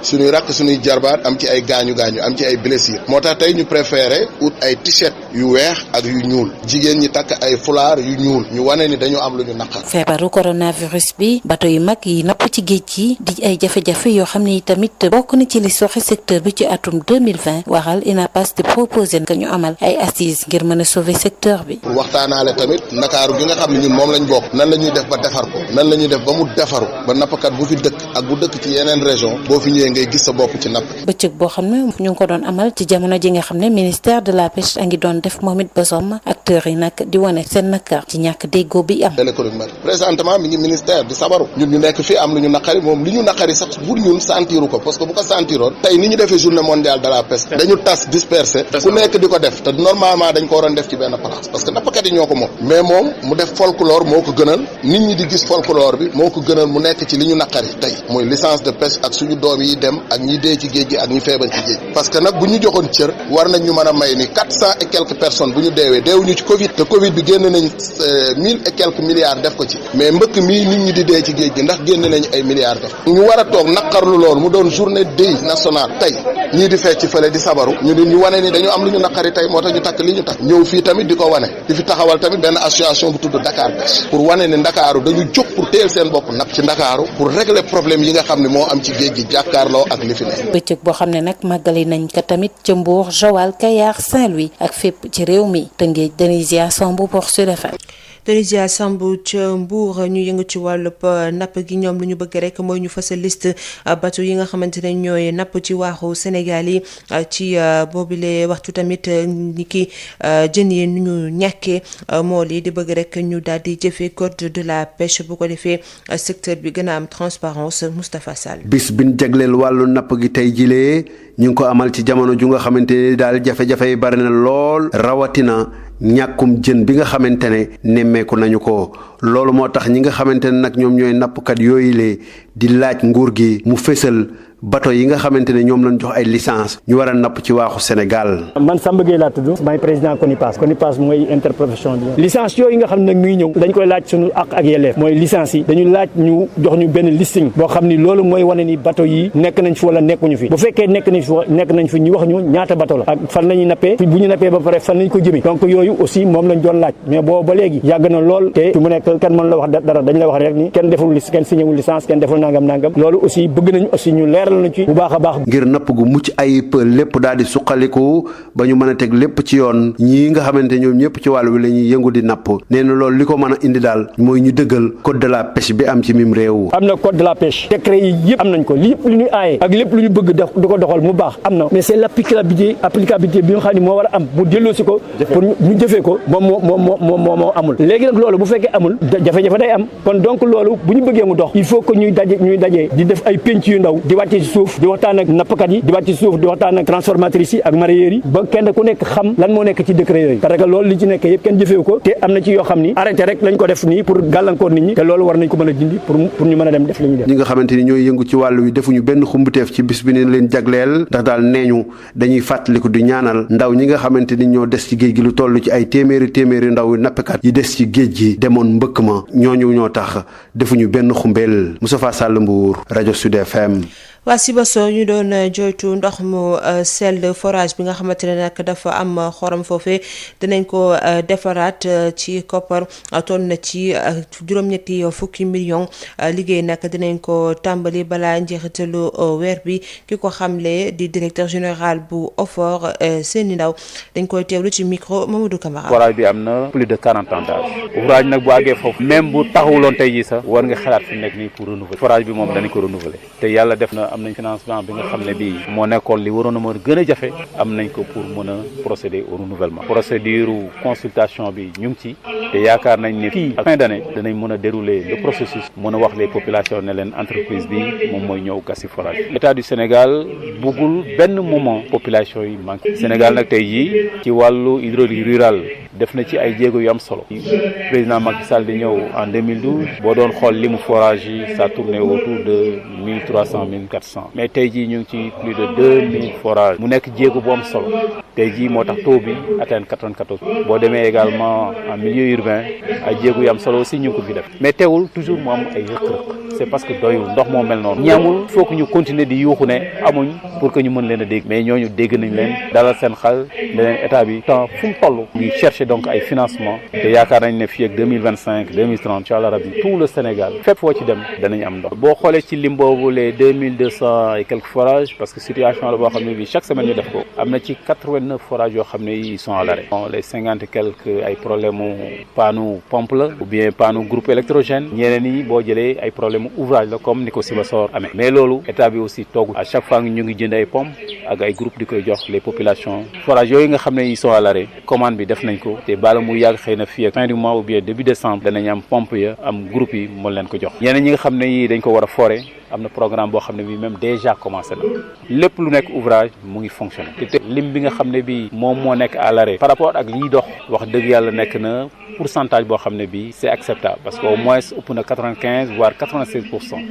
suñuy rakk suñuy jarbaat am ci ay gaañu am ci ay blessures moo tax tey ñu préféré ut ay t-shirt yu weex ak yu ñuul jigéen ñi takk ay fulaar yu ñuul ñu wane ni dañu am lu ñu naqar. feebaru coronavirus bi bato yu mag yi napp ci géej gi di ay jafe-jafe yoo xam ne tamit bokk na ci li soxe secteur bi ci atum 2020 waral UNAPAS di proposé que ñu amal ay assises ngir mën a sauver secteur bi. pour waxtaanaale tamit Ndakaaru gi nga xam ne ñun moom lañ bokk nan la ñuy def ba defar ko nan la ñuy def ba mu defaru ba nappkat bu fi dëkk ak bu dëkk ci yeneen région boo fi ñëwee ngay gis sa bopp ci napp. bëccëg boo xam ne ñu ngi ko doon amal ci jamono ji nga xam ne ministère de la pêche a ngi doon def moom it bosom acteurs yi nag di wane seen nakar ci ñàkk déggoo bi am. présentement mi ngi ministère di sabaru ñun ñu nekk fii am lu ñu naqari moom li ñu naqari sax pour ñun sentiru ko parce que bu ko sentiroon tey ni ñu defee journée mondiale de la pêche dañu tas dispersé ku nekk di ko def te normalement dañ ko waroon def ci benn place parce que nappkat yi ñoo ko moom mais moom mu def folklore moo ko gënal nit ñi di gis folklore bi moo ko gënal mu nekk ci li ñu naqari tey mooy licence de pêche ak suñu doom yi dem ak ñi dee ci géej gi ak ñi feebar ci géej parce que nag bu ñu joxoon cër war nañ ñu mën a may ni 400 et quelques personnes bu ñu deewuñu ci Covid te Covid bi génn nañ 1000 et quelques milliards def ko ci mais mbëkk mii nit ñi di dee ci géej gi ndax génn nañ ay milliards def ñu war a toog naqarlu loolu mu doon journée deuil national tey ñii di fecc fële di sabaru ñu wane ni dañu am lu ñu naqari tey moo tax ñu takk li ñu takk ñëw fii tamit di ko wane di fi taxawal tamit benn association bu tudd Dakar Pêche pour wane ni Ndakaaru dañu jóg pour teel seen bopp napp ci Ndakaaru pour régler problème yi nga xam ne moo am ci géej gi jàkkaarloo ak li fi ne bëccëg boo xam ne nag màggali nañ ko tamit ca Mbour Joal Kayar Saint-Louis ak fépp ci réew mi Tëngéej Denisia Samb pour Sud FM. Denisia Samb ca Mbour ñu yëngu ci wàllub napp gi ñoom lu ñu bëgg rek mooy ñu fësal liste bateau yi nga xamante ne ñooy napp ci waaxu Sénégal yi ci boobile waxtu tamit ni ki jën yi nu ñu ñàkkee mool yi di bëgg rek ñu daal di jëfee code de la pêche bu ko defee secteur bi gën a am transparence. Moustapha Sall. bis bin jagleel wàllu napp gi tey jilee ñu ngi ko amal ci jamono ju nga xamante ne daal jafe-jafe yi bari na lool rawatina ñàkkum jën bi nga xamante ne nemmeeku nañu ko loolu moo tax ñi nga xamante ne nag ñoom ñooy nappkat yooyu lee di laaj nguur gi mu fésal bateau yi nga xamante ne ñoom lañ jox ay licence ñu war a napp ci waaxu Sénégal. man Samba Gueye laa tudd maay président CONIPAS mooy interprofession bi licence yooyu nga xam ne nag mi ngi ñëw dañ koy laaj suñu ak yelleef mooy licence yi dañu laaj ñu jox ñu benn listing boo xam ni loolu mooy wane ni bateau yi nekk nañ fi wala nekkuñu fi bu fekkee nekk nañ fi ñu wax ñu ñaata bateau la ak fan la ñuy nappee bu ñu nappee ba pare fan lañ ko jëmee donc yooyu aussi moom lañ doon laaj mais boobu ba léegi yàgg na lool te mu nekk kenn mën la wax dara dañ la wax rek ni kenn deful kenn signéwul licence kenn deful nangam loolu aussi bëgg nañ aussi ñu leeral nañ ci bu baax a baax ngir napp gu mucc ayib lépp daal di suqaliku ba ñu mën a teg lépp ci yoon ñii nga xamante ñoom ñëpp ci wàll wi la ñuy yëngu di napp nee na loolu li ko mën a indi daal mooy ñu dëggal code de la pêche bi am ci mim réew. am na code de la pêche décret yi yëpp am nañ ko lépp lu ñuy aaye ak lépp lu ñu bëgg di ko doxal mu baax am na mais c'est l'applicabilité bi nga xam ne moo war a am bu delloosi ko pour ñu jëfee ko moo amul léegi nag loolu bu fekkee amul jafe-jafe day am kon donc loolu bu ñu bëggee mu dox il faut que ñuy daje di def ay penc yu ndaw di wàcce ci suuf di waxtaan ak nappkat yi di wàcc ci suuf di waxtaan ak transformatrices yi ak mareyeurs yi ba kenn ku nekk xam lan moo nekk ci décret yooyu parce que loolu li ci nekk yëpp kenn jëfewu ko te am na ci yoo xam ni arrêté rek lañ ko def nii pour gàllankoor nit ñi te loolu war nañ ko mën a dindi pour ñu mën a dem def li ñuy def. ñi nga xamante ni ñooy yëngu ci wàll wi defuñu benn xumbuteef ci bis bi ne leen jagleel ndax daal neeñu dañuy fàttaliku di ñaanal ndaw ñi nga xamante ni ñoo des ci géej gi lu toll ci ay téeméeri ndaw nappkat yi des ci géej gi demoon mbëkk ma ñooñu ñoo tax defuñu benn xumbeel. Moustapha Sall Mbour rajo Sud FM. waa Sibassor ñu doon joytu ndox mu sell forage bi nga xamante ne nag dafa am xorom foofee dinañ ko defaraat ci koppar toll na ci juróom-ñetti fukki millions liggéey nag dinañ ko tàmbali balaa njeexitalu weer bi ki ko xamle di directeur général bu OFOR Seyni Ndaw dañ koy teewlu ci micro Mamadou Camara. forage bi am na plus de 40 ans d'âge ouvrage nag bu àggee foofu même bu taxawuloon tey jii sax war nga xalaat fi nekk nii pour renouveler forage bi moom danañ ko renouveler te yàlla def na am nañ financement bi nga xam ne bii moo nekkoon li waroon a mën gën a jafe am nañ ko pour mën a procéder au renouvellement procédure consultation bi ñu ngi ci te yaakaar nañ ne fii à fin d'année danañ mën a dérouler le processus mën a wax les populations ne leen entreprise bi moom mooy ñëw gasi forage état du Sénégal buggul benn moment population yi manqué Sénégal nag tey jii ci wàllu hydraulique rural def na ci ay jéego yu am solo président Macky Sall di ñëw en 2012 boo doon xool limu forage yi ça tournait autour de 1300 1400 mais tey jii ñu ngi ci plus de 2000 forages mu nekk jéego bu am solo tey jii moo tax taux bi atteindre 94 boo demee également en milieu urbain ay jéego yu am solo aussi ñu ngi ko fi def mais teewul toujours mu am ay rëq-rëq c'est parce que doyul ndox moo mel noonu ñaamul faut que ñu continuer di yuuxu ne amuñ pour que ñu mën leen a dégg mais ñooñu dégg nañ leen dalal seen xel ne leen état bi temps fu mu toll ñu chercher donc ay financement te yaakaar nañ ne fii ak 2025 2030 incha allah rabbi tout le Sénégal fépp foo ci dem danañ am ndox boo xoolee ci lim boobu les 2200 et quelques forages parce que situation la boo xam ne bi chaque semaine ñu def ko am na ci 89 forages yoo xam ne ils sont à l'arrêt les 50 et quelques ay problème u panneau pompe la ou bien panneau groupe électrogène ñeneen ñi boo jëlee ay problème ouvrage la comme ni ko Sibassor amee mais loolu état bi aussi toogul à chaque fois ñu ngi jënd ay pompe ak ay groupe di koy jox les populations forages yooyu nga xam ne ils sont à l'arrêt commande bi def nañ ko te bala mu yàgg xëy na fii ak fin du mois ou bien début décembre danañ am pompe ya am groupe yi mën leen ko jox ñeneen ñi nga xam ne yi dañ ko war a forer am na programme boo xam ne bi même déjà commencé na lépp lu nekk ouvrage mu ngi fonctionner te lim bi nga xam ne bi moom moo nekk à l'arrêt par rapport ak liy dox wax dëgg yàlla nekk na pourcentage boo xam ne bi c'est acceptable parce que au moins ëpp na 95 voire 96%.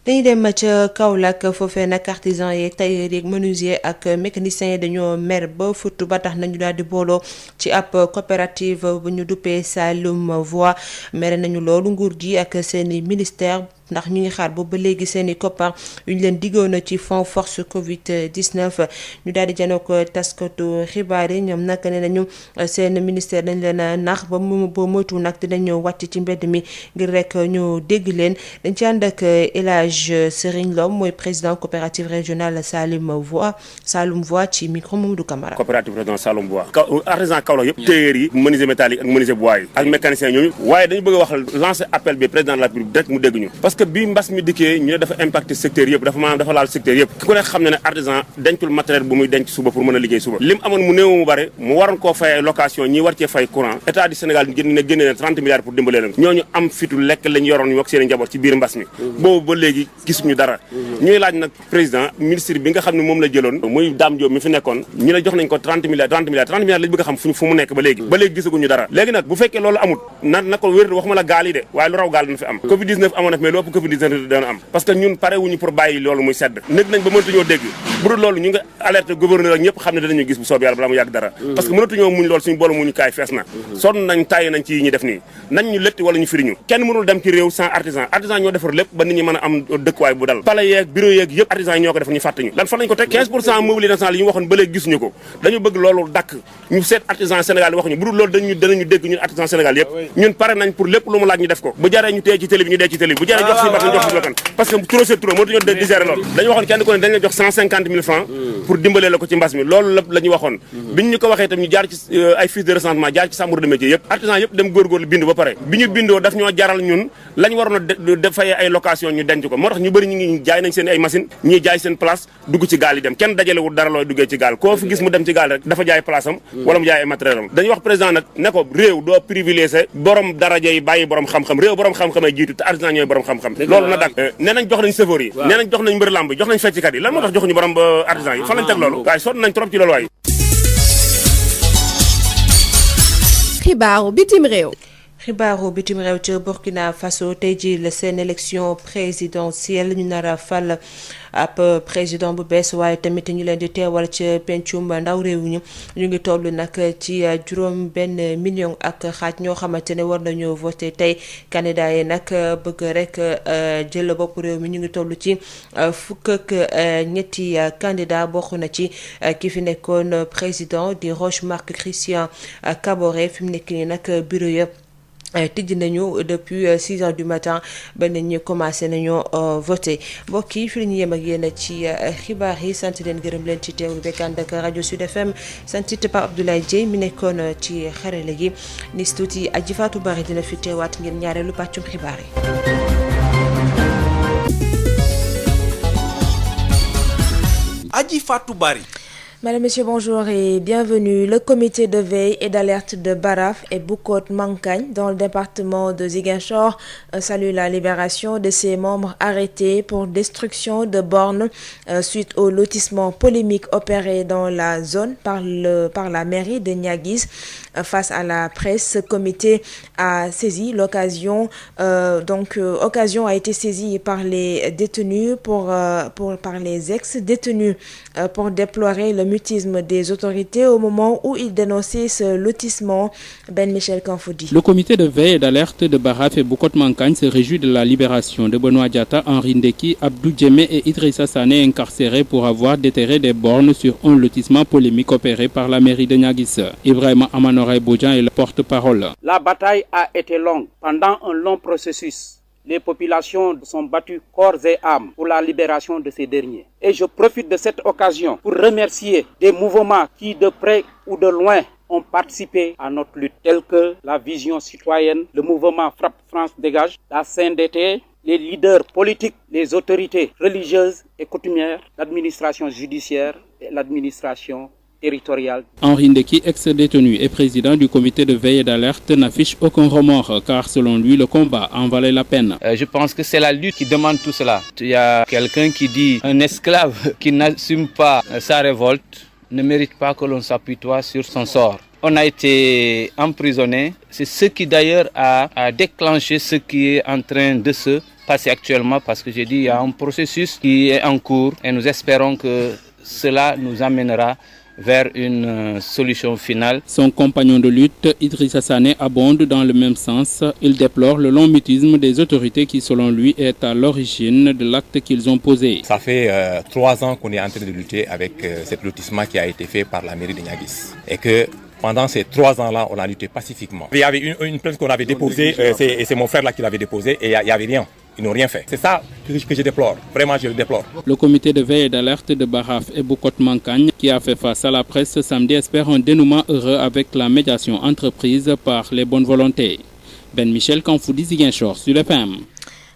dañuy dem ca Kaolack foofee nag artisan yeeg tailleur yeeg menuisier ak mécanicien yi dañoo mer ba futt ba tax nañu daal di booloo ci ab coopérative bu ñu duppee Saloum Voix mere nañu loolu nguur gi ak seeni ministère ndax ñu ngi xaar boobu ba léegi seen i koppar yu ñu leen diggoon ci fonds force Covid 19 ñu daal di janook taskatu xibaar yi ñoom nag nee nañu seen ministère dañ leen nax ba moytu nag dinañ wàcc ci mbedd mi ngir rek ñu dégg leen dañ ci ànd ak El Hadj Serigne Lom mooy président coopérative régionale Saloum Voie ci micro Mamadou Camara. coopérative régionale Saloum Voie artisan Kaolack yëpp tailleur yi menuisier métallique ak menuisier bois yi ak mécanicien ñooñu waaye dañu bëgg a wax lancer appel bi président de la République direct mu dégg ñu parce que bi mbas mi dikkee ñu ne dafa impacté secteur yëpp dafa laal secteur yëpp ku ne xam ne ne artisan dencul matériel bu muy denc suba pour mën a liggéey suba lim amoon mu néew mu bare mu waroon koo fay location ñi war cee fay courant état du Sénégal génne 30 milliards pour dimbalee leen ñooñu am fitu lekk lañ yoroon ñu ak seen njaboot ci biir mbas mi boobu ba léegi gisuñu dara ñuy laaj nag président ministre bi nga xam ne moom la jëloon muy Dame Diop mi fi nekkoon ñu ne jox nañ ko 30 milliards lañ bëgg a xam fu mu nekk ba léegi gisaguñu dara léegi nag bu fekkee loolu amut na ko wér waxuma la gaal yi de waaye lu raw gaal dina fi am Covid 19 amoon na fi mais lu ëpp Covid 19 dana am parce que ñun pare wuñu pour bàyyi loolu muy sedd nekk nañ ba mënatuñoo dégg bu dul loolu ñu ngi alerte gouverneur ak ñëpp xam ne danañu gis bu soob yàlla balaa mu yàgg dara parce que mënatuñoo muñ loolu suñu boolu muñu kaay fees na sonn nañ tàyyi nañ ci yi ñu def nii nañ ñu letti wala ñu firiñu kenn mënul dem ci réew sans artisan ñoo defar lépp ba nit ñi mën a am dëkkuwaay bu dal palais yeeg bureau yeeg yëpp artisan yi ñoo ko defar ñu fàtte ñu lan fan lañ ko teg 15% mobilier national yi ñu waxoon ba léegi gisuñu ko dañu bëgg loolu dakk ñu seet artisan Sénégal yi waxuñu bu dul loolu danañu dégg ñun artisan Sénégal yëpp ñun pare nañ pour lépp lu mu laaj ñu def ko bu jaree ñu tee ci télé bi ñu dee ci télé bi bu jaree jox suñu bakkan jox suñu bakkan parce que trop c'est trop mënatuñoo digérer loolu dañu waxoon kenn ku ne dañ la jox 150 000 francs pour dimbalee la ko ci mbas mi loolu la ñu waxoon biñ ñu ko waxee itam ñu jaar ci ay fiches de recensement jaar ci chambre de métier yëpp artisan yëpp dem góorgóorlu bindu ba pare bi ñu bindoo daf ñoo jaral ñun lañ waroon a fayee ay location ñu denc ko moo tax ñu bëri ñu ngi jaay nañ seen ay machine ñii jaay seen place dugg ci gaal yi dem kenn dajalewul dara looy duggee ci gaal koo fi gis mu dem ci gaal rek dafa jaay place am wala mu jaay ay matériel am dañuy wax président nag ne ko réew doo privilégié borom daraja yi bàyyi borom xam-xam réew borom xam-xam ay jiitu te artisan ñooy borom xam-xam loolu na dak nee nañ jox nañ chauffeur yi nee nañ jox nañ mbër lamb yi jox nañ fecckat yi lan moo tax joxuñu borom artisan yi fan lañ teg loolu waaye sonn nañ trop ci loolu waaye xibaaru bitim réew ca Burkina Faso tey ji la seen élection présidentielle ñu nar a fal ab président bu bees waaye tamit ñu leen di teewal ca pencum ndaw réew ñu ngi toll nag ci 7 million ak xaaj ñoo xamante ne war nañoo voté tey candidat yi nag bëgg rek jël bopp réew mi ñu ngi toll ci fukk ak ñetti candidat bokk na ci ki fi nekkoon président di Roch-Marc Christian Kaboré fi mu nekk nii nag bureau ya tijji nañu depuis 6 heures du matin ba nit ñi commencé nañoo voté mbokk yi fi la ñu yem ak yéen ci xibaar yi sant leen gërëm leen ci teewlu beeg ànd ak rajo Sud FM sant it Pape Abdoulaye Dieye mi nekkoon ci xarale gi nis tuuti Adji Fatou Bari dina fi teewaat ngir ñaareelu pàccum xibaar yi. Adji Fatou Bari. Madame, Monsieur, bonjour et bienvenue. Le comité de veille et d'alerte de Baraf et Boucotte-Mankagne dans le département de Ziguinchor salue la libération de ses membres arrêtés pour destruction de bornes suite au lotissement polémique opéré dans la zone par la mairie de Niaguis. Face à la presse, ce comité a saisi l'occasion. Occasion a été saisie par les détenus par les ex-détenus pour déplorer le mutisme des autorités au moment où ils dénonçaient ce lotissement. Ben Michel Kanfoudi. Le comité de veille et d'alerte de Baraf et Boucotte-Mankagne se réjouit de la libération de Benoît Diatta, Henri Ndeki, Abdou Djemé et Idrissa Sané incarcérés pour avoir déterré des bornes sur un lotissement polémique opéré par la mairie de Niaguis. Ibrahima Amanoray Bodian est le porte-parole. La bataille a été longue. Pendant un long processus, les populations sont battues corps et âme pour la libération de ces derniers. Et je profite de cette occasion pour remercier des mouvements qui, de près ou de loin, ont participé à notre lutte, tels que la Vision citoyenne, le mouvement Frappe France Dégage, la CNDT, les leaders politiques, les autorités religieuses et coutumières, l'administration judiciaire et l'administration territoriale. Henri Ndeki, ex-détenu et président du comité de veille et d'alerte, n'affiche aucun remords car selon lui, le combat en valait la peine. Je pense que c'est la lutte qui demande tout cela. Il y a quelqu'un qui dit un esclave qui n'assume pas sa révolte ne mérite pas que l'on s'apitoie sur son sort. On a été emprisonné. C'est ce qui d'ailleurs a déclenché ce qui est en train de se passer actuellement parce que j'ai dit il y a un processus qui est en cours et nous espérons que cela nous amènera vers une solution finale. Son compagnon de lutte, Idrissa Sané, abonde dans le même sens. Il déplore le long mutisme des autorités qui, selon lui, est à l'origine de l'acte qu'ils ont posé. Ça fait 3 ans qu'on est en train de lutter avec cet lotissement qui a été fait par la mairie de Niaguis. Et que pendant ces 3 ans-là, on a lutté pacifiquement. Il y avait une plainte qu'on avait déposée, et c'est mon frère là qui l'avait déposée, et il n'y avait rien. Ils n'ont rien fait. C'est ça que je déplore. Vraiment, je le déplore. Le comité de veille et d'alerte de Baraf et Bukotmankagne, qui a fait face à la presse ce samedi, espère un dénouement heureux avec la médiation entreprise par les bonnes volontés. Ben Michel Kanfoudi, Ziguinchor, sur FM.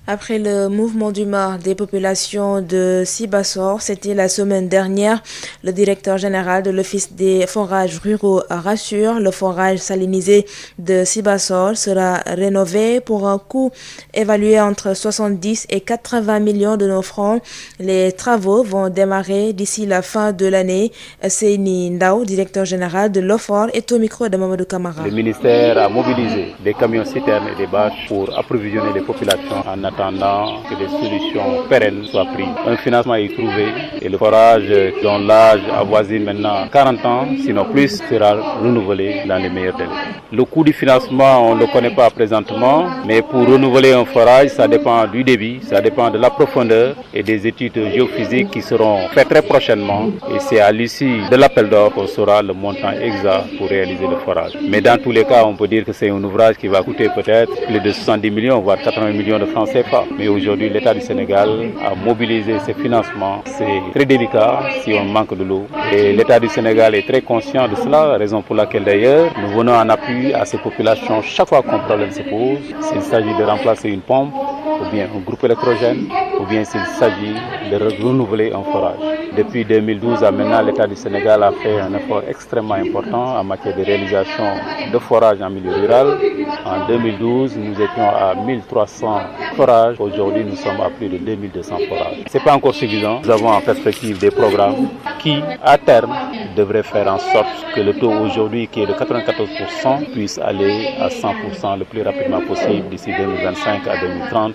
Après le mouvement d'humeur des populations de Sibassor, c'était la semaine dernière, le directeur général de l'Office des forages ruraux rassure, le forage salinisé de Sibassor sera rénové pour un coût évalué entre 70 et 80 millions de nos francs. Les travaux vont démarrer d'ici la fin de l'année. Seyni Ndao, directeur général de l'OFOR, est au micro de Mamadou Kamara. Le ministère a mobilisé des camions citernes et des bâches pour approvisionner les populations en attendant que des solutions pérennes soient prises. Un financement est trouvé et le forage dont l'âge avoisine maintenant 40 ans, sinon plus, sera renouvelé dans les meilleurs délais. Le coût du financement, on ne le connaît pas présentement, mais pour renouveler un forage, ça dépend du débit, ça dépend de la profondeur et des études géophysiques qui seront faites très prochainement. Et c'est à l'issue de l'appel d'offres qu'on saura le montant exact pour réaliser le forage. Mais dans tous les cas, on peut dire que c'est un ouvrage qui va coûter peut-être plus de 70 millions, voire 80 millions de francs CFA. Mais aujourd'hui, l'État du Sénégal a mobilisé ses financements. C'est très délicat si on manque de l'eau. Et l'État du Sénégal est très conscient de cela, raison pour laquelle d'ailleurs, nous venons en appui à ces populations chaque fois qu'un problème se pose. S'il s'agit de remplacer une pompe, ou bien un groupe électrogène, ou bien s'il s'agit de renouveler un forage. Depuis 2012 à maintenant, l'État du Sénégal a fait un effort extrêmement important en matière de réalisation de forages en milieu rural. En 2012, nous étions à 1300 forages. Aujourd'hui, nous sommes à plus de 2200 forages. Ce n'est pas encore suffisant. Nous avons en perspective des programmes qui, à terme, devraient faire en sorte que le taux aujourd'hui, qui est de 94%, puisse aller à 100% le plus rapidement possible d'ici 2025 à 2030,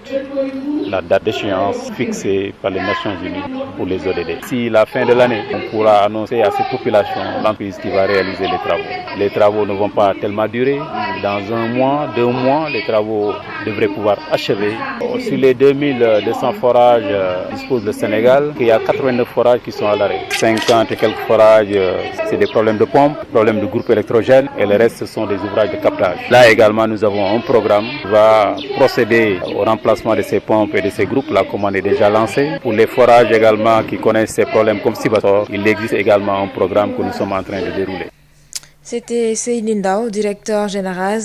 la date d'échéance fixée par les Nations Unies pour les ODD. D'ici la fin de l'année, on pourra annoncer à ces populations l'entreprise qui va réaliser les travaux. Les travaux ne vont pas tellement durer. Dans 1 mois, 2 mois, les travaux devraient pouvoir achever. Sur les 2200 forages dispose le Sénégal, il y a 89 forages qui sont à l'arrêt. 50 et quelques forages, c'est des problèmes de pompe, problèmes de groupe électrogène et le reste, ce sont des ouvrages de captage. Là également, nous avons un programme qui va procéder au remplacement de ces pompes et de ces groupes. La commande est déjà lancée. Pour les forages également qui connaissent ces problèmes comme Sibassor, il existe également un programme que nous sommes en train de dérouler. C'était Seyni Ndao, directeur général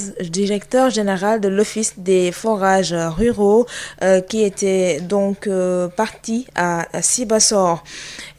de l'Office des forages ruraux, qui était donc parti à Sibassor.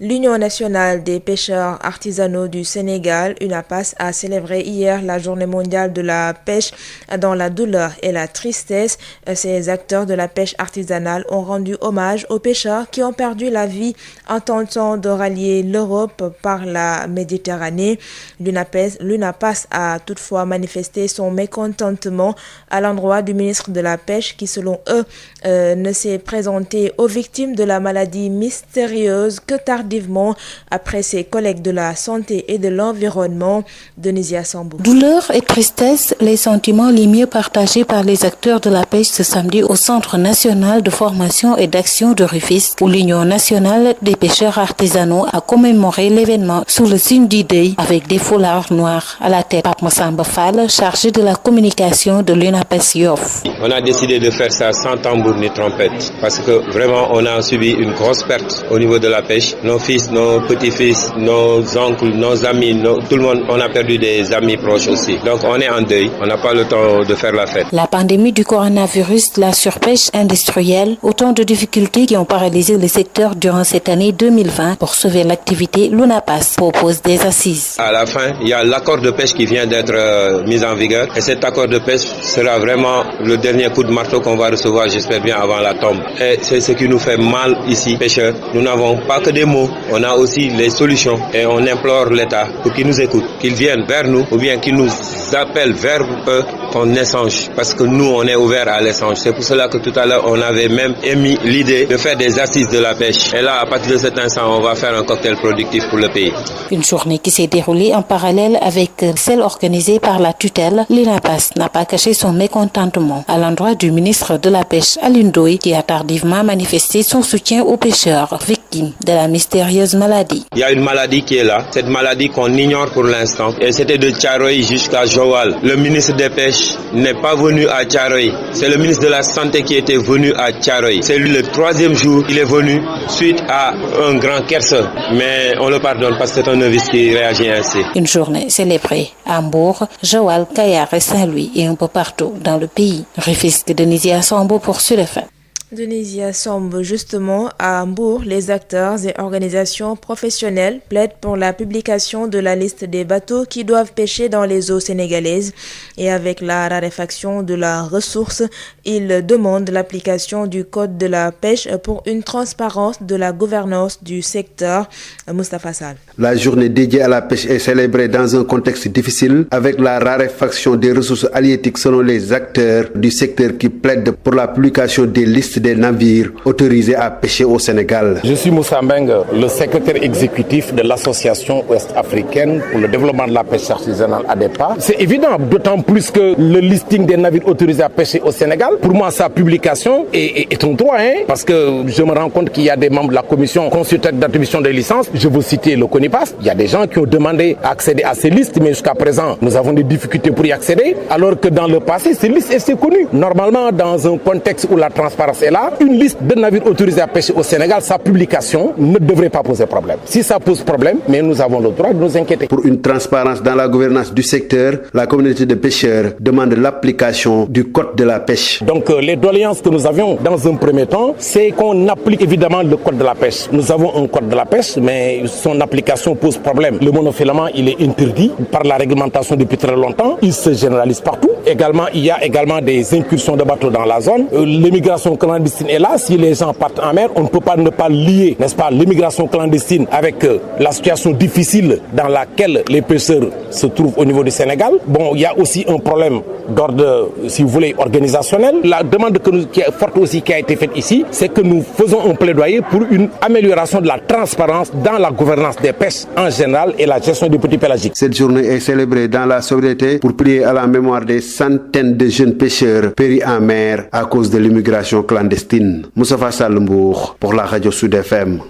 L'Union nationale des pêcheurs artisanaux du Sénégal, UNAPAS, a célébré hier la journée mondiale de la pêche dans la douleur et la tristesse. Ces acteurs de la pêche artisanale ont rendu hommage aux pêcheurs qui ont perdu la vie en tentant de rallier l'Europe par la Méditerranée. L'UNAPAS a toutefois manifesté son mécontentement à l'endroit du ministre de la Pêche qui, selon eux, ne s'est présenté aux victimes de la maladie mystérieuse que tardivement après ses collègues de la santé et de l'environnement. Denisia Sambou. Douleur et tristesse, les sentiments les mieux partagés par les acteurs de la pêche ce samedi au Centre national de formation et d'action de Rufisque, où l'Union nationale des pêcheurs artisanaux a commémoré l'événement sous le signe du deuil avec des foulards noirs. À la tête, Pape Massamba Fall, chargé de la communication de l'UNAPAS Yoff. On a décidé de faire ça sans tambour ni trompette parce que vraiment on a subi une grosse perte au niveau de la pêche. Nos fils, nos petits-fils, nos oncles, nos amis, tout le monde, on a perdu des amis proches aussi. Donc on est en deuil, on n'a pas le temps de faire la fête. La pandémie du coronavirus, la surpêche industrielle, autant de difficultés qui ont paralysé le secteur durant cette année 2020. Pour sauver l'activité, l'UNAPAS propose des assises. À la fin, il y a l'accord de pêche qui vient d'être mis en vigueur et cet accord de pêche sera vraiment le dernier coup de marteau qu'on va recevoir, j'espère bien, avant la tombe. Et c'est ce qui nous fait mal ici, pêcheurs. Nous n'avons pas que des mots, on a aussi les solutions et on implore l'État pour qu'il nous écoute, qu'il vienne vers nous ou bien qu'il nous appelle vers eux qu'on échange, parce que nous, on est ouvert à l'échange. C'est pour cela que tout à l'heure, on avait même émis l'idée de faire des assises de la pêche. Et là, à partir de cet instant, on va faire un cocktail productif pour le pays. Une journée qui s'est déroulée en parallèle avec celle organisée par la tutelle. L'INAPAS n'a pas caché son mécontentement à l'endroit du ministre de la Pêche, Alioune Ndoye, qui a tardivement manifesté son soutien aux pêcheurs victimes de la mystérieuse maladie. Il y a une maladie qui est là, cette maladie qu'on ignore pour l'instant, et c'était de Thiaroye jusqu'à Joal. Le ministre des Pêches n'est pas venu à Thiaroye, c'est le ministre de la Santé qui était venu à Thiaroye. C'est lui le 3e jour, il est venu suite à un grand kerse, mais on le pardonne parce que c'est un novice qui réagit ainsi. Une journée célébrée à Mbour, Joal, Kayar et Saint-Louis et un peu partout dans le pays. Rufisque de Nizia Sambo pour Sud FM. Denisia Sombe, justement, à Hambourg, les acteurs et organisations professionnelles plaident pour la publication de la liste des bateaux qui doivent pêcher dans les eaux sénégalaises. Et avec la raréfaction de la ressource, ils demandent l'application du code de la pêche pour une transparence de la gouvernance du secteur. Moustapha Sall. La journée dédiée à la pêche est célébrée dans un contexte difficile avec la raréfaction des ressources halieutiques selon les acteurs du secteur qui plaident pour la publication des listes des navires autorisés à pêcher au Sénégal. Je suis Moussa Mbeng, le secrétaire exécutif de l'association ouest-africaine pour le développement de la pêche artisanale ADEPA. C'est évident, d'autant plus que le listing des navires autorisés à pêcher au Sénégal, pour moi sa publication est un droit, parce que je me rends compte qu'il y a des membres de la commission consultative d'attribution des licences, je veux citer le CONIPAS, il y a des gens qui ont demandé à accéder à ces listes, mais jusqu'à présent nous avons des difficultés pour y accéder, alors que dans le passé ces listes étaient connues. Normalement, dans un contexte où la transparence est là, une liste de navires autorisés à pêcher au Sénégal, sa publication ne devrait pas poser problème. Si ça pose problème, mais nous avons le droit de nous inquiéter. Pour une transparence dans la gouvernance du secteur, la communauté de pêcheurs demande l'application du code de la pêche. Donc les doléances que nous avions dans un premier temps, c'est qu'on applique évidemment le code de la pêche. Nous avons un code de la pêche, mais son application pose problème. Le monofilament, il est interdit par la réglementation depuis très longtemps. Il se généralise partout. Également, il y a également des incursions de bateaux dans la zone. L'immigration clandestine est là. Si les gens partent en mer, on ne peut pas ne pas lier, n'est-ce pas, l'immigration clandestine avec la situation difficile dans laquelle les pêcheurs se trouvent au niveau du Sénégal. Bon, il y a aussi un problème d'ordre, si vous voulez, organisationnel. La demande qui est forte aussi qui a été faite ici, c'est que nous faisons un plaidoyer pour une amélioration de la transparence dans la gouvernance des pêches en général et la gestion du petit pélagique. Cette journée est célébrée dans la sobriété pour prier à la mémoire des centaines de jeunes pêcheurs péris en mer à cause de l'immigration clandestine. Moustapha Salmbourg pour la radio Sud FM.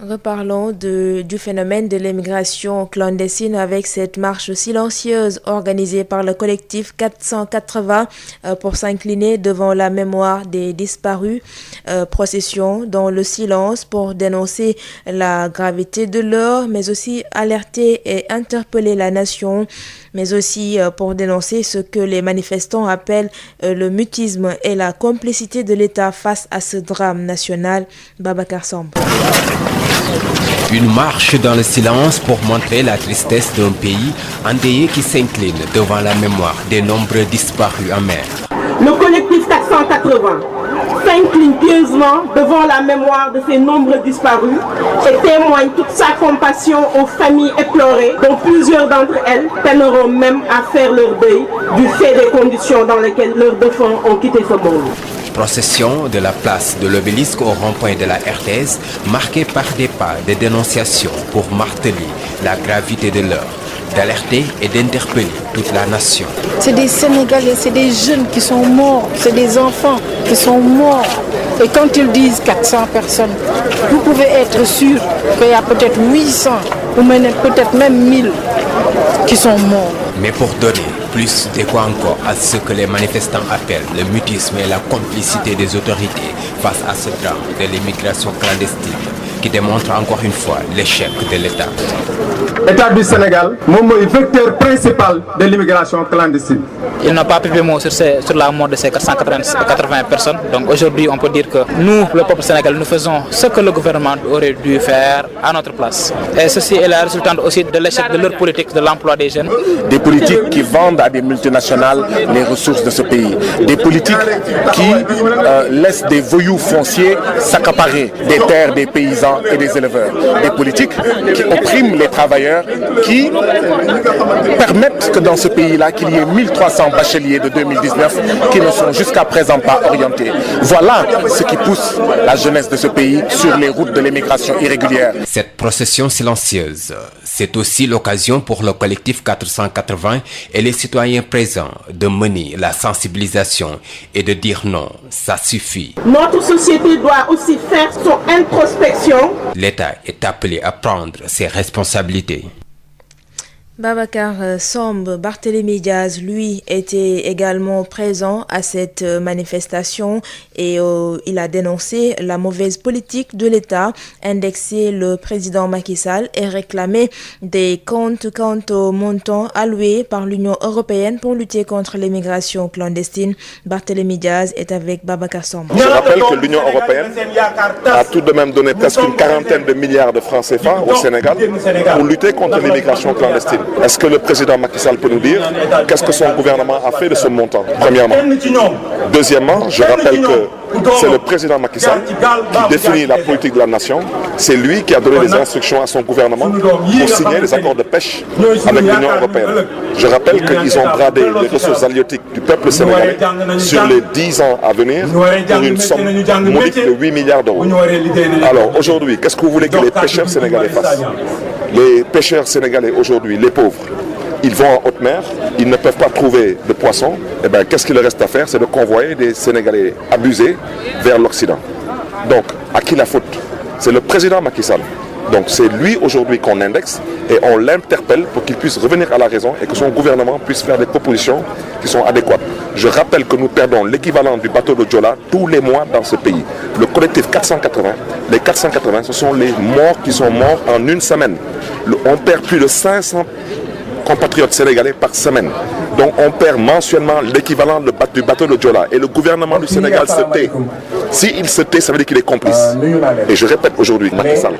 Reparlons du phénomène de l'immigration clandestine avec cette marche silencieuse organisée par le collectif 480 pour s'incliner devant la mémoire des disparus. Procession dans le silence pour dénoncer la gravité de l'heure, mais aussi alerter et interpeller la nation, mais aussi pour dénoncer ce que les manifestants appellent le mutisme et la complicité de l'État face à ce drame national. Babacar Samb. Une marche dans le silence pour montrer la tristesse d'un pays endeuillé qui s'incline devant la mémoire des nombreux disparus en mer. Le collectif 480 s'incline pieusement devant la mémoire de ces nombreux disparus et témoigne toute sa compassion aux familles éplorées, dont plusieurs d'entre elles peineront même à faire leur deuil du fait des conditions dans lesquelles leurs défunts ont quitté ce monde. Procession de la place de l'obélisque au rond-point de la RTS, marquée par des pas de dénonciation pour marteler la gravité de l'heure, d'alerter et d'interpeller toute la nation. C'est des Sénégalais, c'est des jeunes qui sont morts, c'est des enfants qui sont morts. Et quand ils disent 400 personnes, vous pouvez être sûr qu'il y a peut-être 800 ou peut-être même 1000 qui sont morts. Mais pour donner plus d'écho encore à ce que les manifestants appellent le mutisme et la complicité des autorités face à ce drame de l'immigration clandestine qui démontre encore une fois l'échec de l'État. L'État du Sénégal, est le vecteur principal de l'immigration clandestine. Il n'a pas publié mot sur la mort de ces 480 personnes. Donc aujourd'hui, on peut dire que nous, le peuple sénégalais, nous faisons ce que le gouvernement aurait dû faire à notre place. Et ceci est la résultante aussi de l'échec de leur politique de l'emploi des jeunes. Des politiques qui vendent à des multinationales les ressources de ce pays. Des politiques qui laissent des voyous fonciers s'accaparer des terres des paysans paysans et des éleveurs. Des politiques qui oppriment les travailleurs, qui permettent que dans ce pays-là, qu'il y ait 1300 bacheliers de 2019 qui ne sont jusqu'à présent pas orientés. Voilà ce qui pousse la jeunesse de ce pays sur les routes de l'immigration irrégulière. Cette procession silencieuse, c'est aussi l'occasion pour le collectif 480 et les citoyens présents de mener la sensibilisation et de dire non, ça suffit. Notre société doit aussi faire son introspection. L'État est appelé à prendre ses responsabilités. Babacar Samb, Barthélémy Diaz, lui, était également présent à cette manifestation et il a dénoncé la mauvaise politique de l'État, indexé le président Macky Sall et réclamé des comptes quant au montant alloué par l'Union européenne pour lutter contre l'immigration clandestine. Barthélémy Diaz est avec Babacar Samb. Je rappelle que l'Union européenne a tout de même donné presque une quarantaine de milliards de francs CFA au Sénégal pour lutter contre l'immigration clandestine. Est-ce que le président Macky Sall peut nous dire qu'est-ce que son gouvernement a fait de ce montant, premièrement? Deuxièmement, je rappelle que c'est le président Macky Sall qui définit la politique de la nation. C'est lui qui a donné les instructions à son gouvernement pour signer les accords de pêche avec l'Union européenne. Je rappelle qu'ils ont bradé les ressources halieutiques du peuple sénégalais sur les 10 ans à venir pour une somme modique de 8 milliards d'euros. Alors aujourd'hui, qu'est-ce que vous voulez que les pêcheurs sénégalais fassent? Les pêcheurs sénégalais aujourd'hui, les pauvres, ils vont en haute mer, ils ne peuvent pas trouver de poissons. Eh bien, qu'est-ce qu'il leur reste à faire? C'est de convoyer des Sénégalais abusés vers l'Occident. Donc, à qui la faute? C'est le président Macky Sall. Donc, c'est lui aujourd'hui qu'on indexe et on l'interpelle pour qu'il puisse revenir à la raison et que son gouvernement puisse faire des propositions qui sont adéquates. Je rappelle que nous perdons l'équivalent du bateau de Joola tous les mois dans ce pays. Le collectif 480, les 480, ce sont les morts qui sont morts en une semaine. On perd plus de 500 compatriotes sénégalais par semaine. Donc on perd mensuellement l'équivalent du bateau de Joola. Et le gouvernement du Sénégal se tait. S'il se tait, ça veut dire qu'il est complice. Et je répète aujourd'hui, Macky Sall,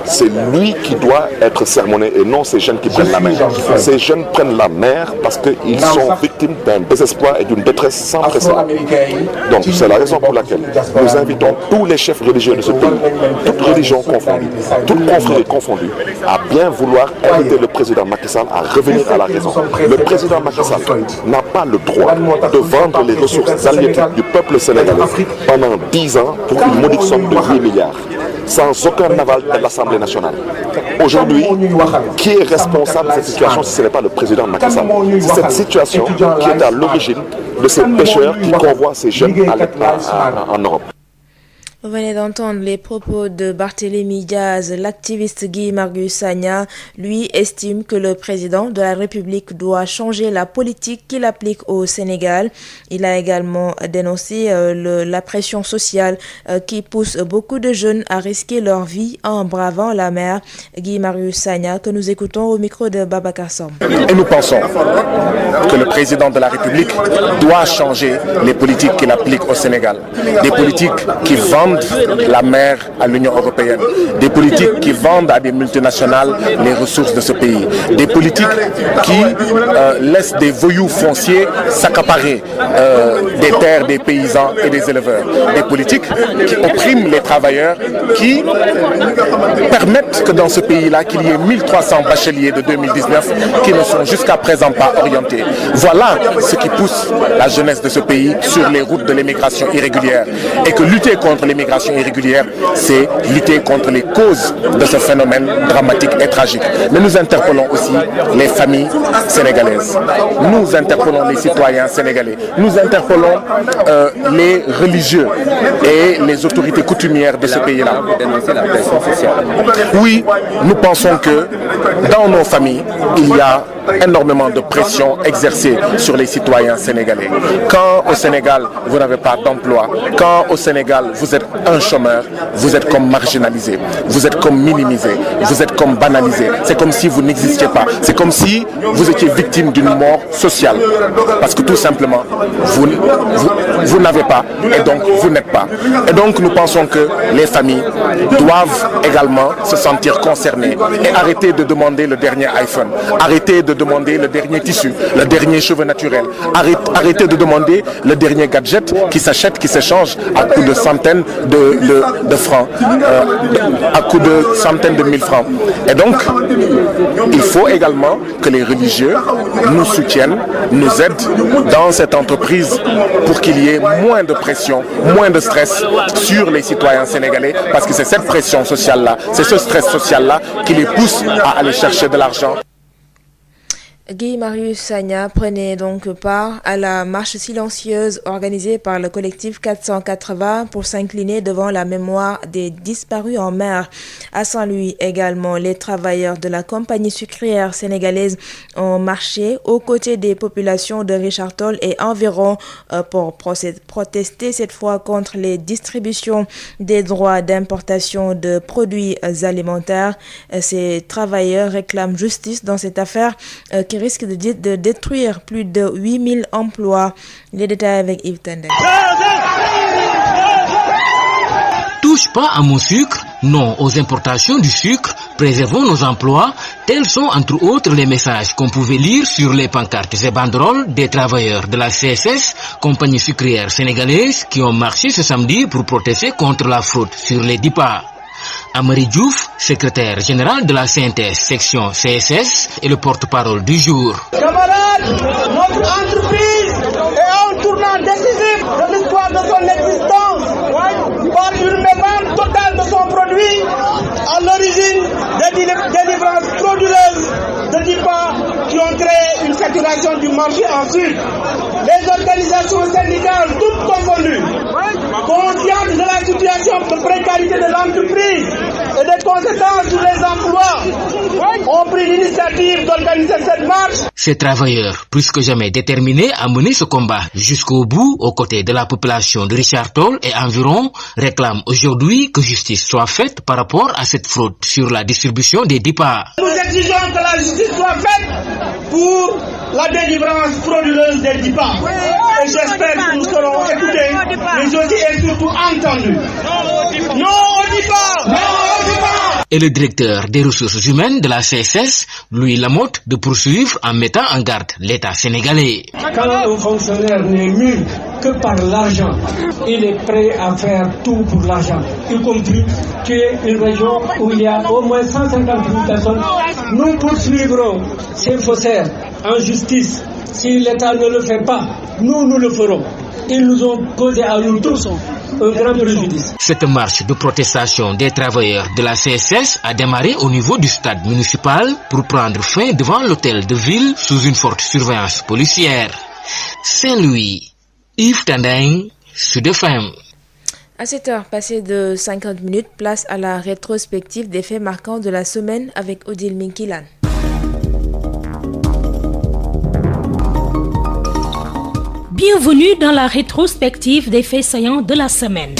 c'est lui qui doit être sermonné et non ces jeunes qui prennent la mer. Ces jeunes prennent la mer parce qu'ils sont victimes d'un désespoir et d'une détresse sans précédent. Donc c'est la raison pour laquelle nous invitons tous les chefs religieux de ce pays, toutes religions confondues, toutes confréries confondues, à bien vouloir inviter le président Macky Sall à revenir à la raison. Le président Macky Sall n'a pas le droit de vendre les ressources halieutiques du peuple sénégalais pendant 10 ans pour une modique somme de 8 milliards. Sans aucun aval de l'Assemblée nationale. Aujourd'hui, qui est responsable de cette situation si ce n'est pas le président Macky Sall? C'est cette situation qui est à l'origine de ces pêcheurs qui convoient ces jeunes en Europe. Vous venez d'entendre les propos de Barthélémy Diaz. L'activiste Guy Marius Sagna, lui, estime que le président de la République doit changer la politique qu'il applique au Sénégal. Il a également dénoncé la pression sociale qui pousse beaucoup de jeunes à risquer leur vie en bravant la mer. Guy Marius Sagna, que nous écoutons au micro de Babacar Samb. Et nous pensons que le président de la République doit changer les politiques qu'il applique au Sénégal. Des politiques qui vendent la mer à l'Union européenne, des politiques qui vendent à des multinationales les ressources de ce pays, des politiques qui laissent des voyous fonciers s'accaparer des terres des paysans et des éleveurs, des politiques qui oppriment les travailleurs, qui permettent que dans ce pays-là, qu'il y ait 1300 bacheliers de 2019 qui ne sont jusqu'à présent pas orientés. Voilà ce qui pousse la jeunesse de ce pays sur les routes de l'immigration irrégulière. Et que lutter contre l'immigration irrégulière, c'est lutter contre les causes de ce phénomène dramatique et tragique. Mais nous interpellons aussi les familles sénégalaises. Nous interpellons les citoyens sénégalais. Nous interpellons les religieux et les autorités coutumières de ce pays-là. Oui, nous pensons que dans nos familles, il y a énormément de pression exercée sur les citoyens sénégalais. Quand au Sénégal, vous n'avez pas d'emploi, quand au Sénégal, vous êtes un chômeur, vous êtes comme marginalisé, vous êtes comme minimisé, vous êtes comme banalisé. C'est comme si vous n'existiez pas. C'est comme si vous étiez victime d'une mort sociale. Parce que tout simplement, vous n'avez pas et donc vous n'êtes pas. Et donc nous pensons que les familles doivent également se sentir concernées et arrêter de demander le dernier iPhone, arrêter de demander le dernier tissu, le dernier cheveu naturel, arrêter de demander le dernier gadget qui s'achète, qui s'échange à coût de centaines de francs, à coût de centaines de mille francs. Et donc, il faut également que les religieux nous soutiennent, nous aident dans cette entreprise pour qu'il y ait moins de pression, moins de stress sur les citoyens sénégalais, parce que c'est cette pression sociale-là, c'est ce stress social-là qui les pousse à aller chercher de l'argent. Guy Marius Sagna prenait donc part à la marche silencieuse organisée par le collectif 480 pour s'incliner devant la mémoire des disparus en mer. À Saint-Louis également, les travailleurs de la compagnie sucrière sénégalaise ont marché aux côtés des populations de Richard Toll et environ pour protester cette fois contre les distributions des droits d'importation de produits alimentaires. Ces travailleurs réclament justice dans cette affaire qui risque de détruire plus de 8000 emplois. Les détails avec Yves Tendel. Touche pas à mon sucre, non aux importations du sucre, préservons nos emplois, tels sont entre autres les messages qu'on pouvait lire sur les pancartes et banderoles des travailleurs de la CSS, compagnie sucrière sénégalaise, qui ont marché ce samedi pour protester contre la fraude sur les DIPA. Amary Diouf, secrétaire général de la CNTS section CSS, est le porte-parole du jour. Camarades, notre entreprise est à un tournant décisif de l'histoire de son existence par une mévente totale de son produit à l'origine des délivrances frauduleuses de DIPA qui ont créé une saturation du marché en Sud. Les organisations syndicales, toutes confondues, conscientes de la situation de précarité de l'entreprise et des conséquences sur les emplois, ont pris l'initiative d'organiser cette marche. Ces travailleurs, plus que jamais déterminés à mener ce combat jusqu'au bout aux côtés de la population de Richard Toll et environ, réclament aujourd'hui que justice soit faite par rapport à cette fraude sur la distribution des DIPA. Nous exigeons que la justice soit faite pour la délivrance frauduleuse des DIPA. Et j'espère que nous serons écoutés, mais aussi et surtout entendus. Non au DIPA! Non au DIPA! Et le directeur des ressources humaines de la CSS, Louis Lamotte, de poursuivre en mettant en garde l'État sénégalais. Quand un fonctionnaire n'est mû que par l'argent, il est prêt à faire tout pour l'argent, y compris tuer une région où il y a au moins 150 000 personnes. Nous poursuivrons ces faussaires en justice. Si l'État ne le fait pas, nous le ferons. Ils nous ont causé à nous tous un grand préjudice. Cette marche de protestation des travailleurs de la CSS a démarré au niveau du stade municipal pour prendre fin devant l'hôtel de ville sous une forte surveillance policière. Saint-Louis, Yves Tendeng, Sud FM. À 7h, passé de 50 minutes, place à la rétrospective des faits marquants de la semaine avec Odile Minkilan. Bienvenue dans la rétrospective des faits saillants de la semaine.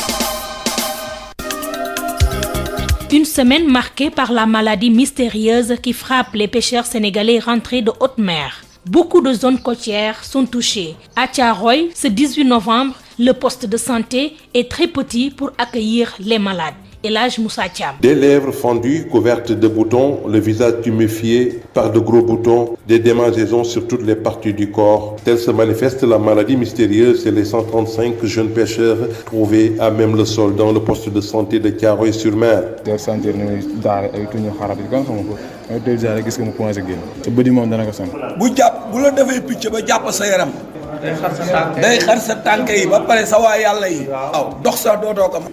Une semaine marquée par la maladie mystérieuse qui frappe les pêcheurs sénégalais rentrés de haute mer. Beaucoup de zones côtières sont touchées. À Thiaroye, ce 18 novembre, le poste de santé est très petit pour accueillir les malades. Elhadj Moussa Thiam. Des lèvres fendues, couvertes de boutons, le visage tuméfié par de gros boutons, des démangeaisons sur toutes les parties du corps. Telle se manifeste la maladie mystérieuse chez les 135 jeunes pêcheurs trouvés à même le sol dans le poste de santé de Thiaroye-sur-Mer.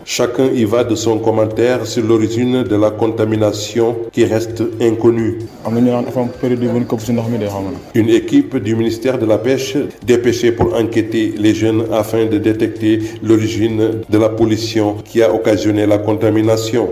Chacun y va de son commentaire sur l'origine de la contamination qui reste inconnue. Une équipe du ministère de la Pêche dépêchée pour enquêter les jeunes afin de détecter l'origine de la pollution qui a occasionné la contamination.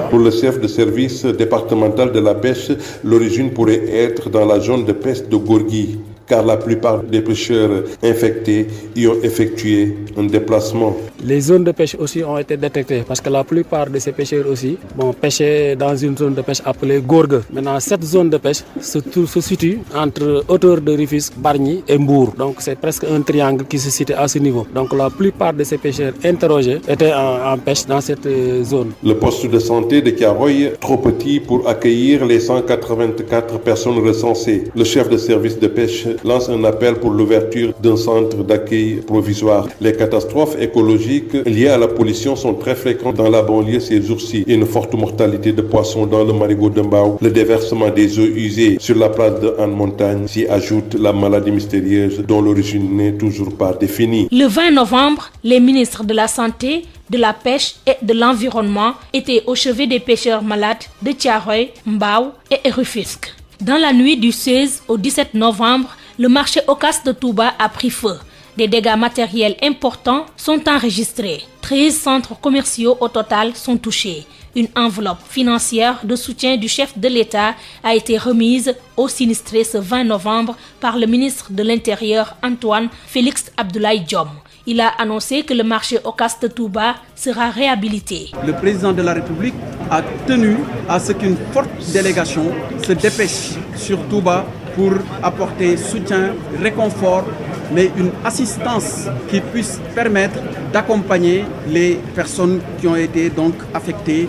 Pour le chef de service départemental de la pêche, l'origine pourrait être dans la zone de pêche de Gorgui. car la plupart des pêcheurs infectés y ont effectué un déplacement. Les zones de pêche aussi ont été détectées parce que la plupart de ces pêcheurs aussi pêchaient dans une zone de pêche appelée Gorgue. Maintenant, cette zone de pêche se situe entre hauteur de Rufisque, Bargny et Mbour. Donc c'est presque un triangle qui se situe à ce niveau. Donc la plupart de ces pêcheurs interrogés étaient en pêche dans cette zone. Le poste de santé de Thiaroye, trop petit pour accueillir les 184 personnes recensées. Le chef de service de pêche lance un appel pour l'ouverture d'un centre d'accueil provisoire. Les catastrophes écologiques liées à la pollution sont très fréquentes dans la banlieue ces jours-ci. Une forte mortalité de poissons dans le marigot de Mbao, le déversement des eaux usées sur la place de Anne-Montagne, s'y ajoute la maladie mystérieuse dont l'origine n'est toujours pas définie. Le 20 novembre, les ministres de la Santé, de la Pêche et de l'Environnement étaient au chevet des pêcheurs malades de Thiaroye, Mbao et Rufisque. Dans la nuit du 16 au 17 novembre, le marché Ocas de Touba a pris feu. Des dégâts matériels importants sont enregistrés. 13 centres commerciaux au total sont touchés. Une enveloppe financière de soutien du chef de l'État a été remise aux sinistrés ce 20 novembre par le ministre de l'Intérieur Antoine Félix Abdoulaye Diome. Il a annoncé que le marché Ocas de Touba sera réhabilité. Le président de la République a tenu à ce qu'une forte délégation se dépêche sur Touba pour apporter soutien, réconfort, mais une assistance qui puisse permettre d'accompagner les personnes qui ont été donc affectées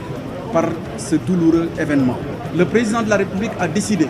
par ce douloureux événement. Le président de la République a décidé,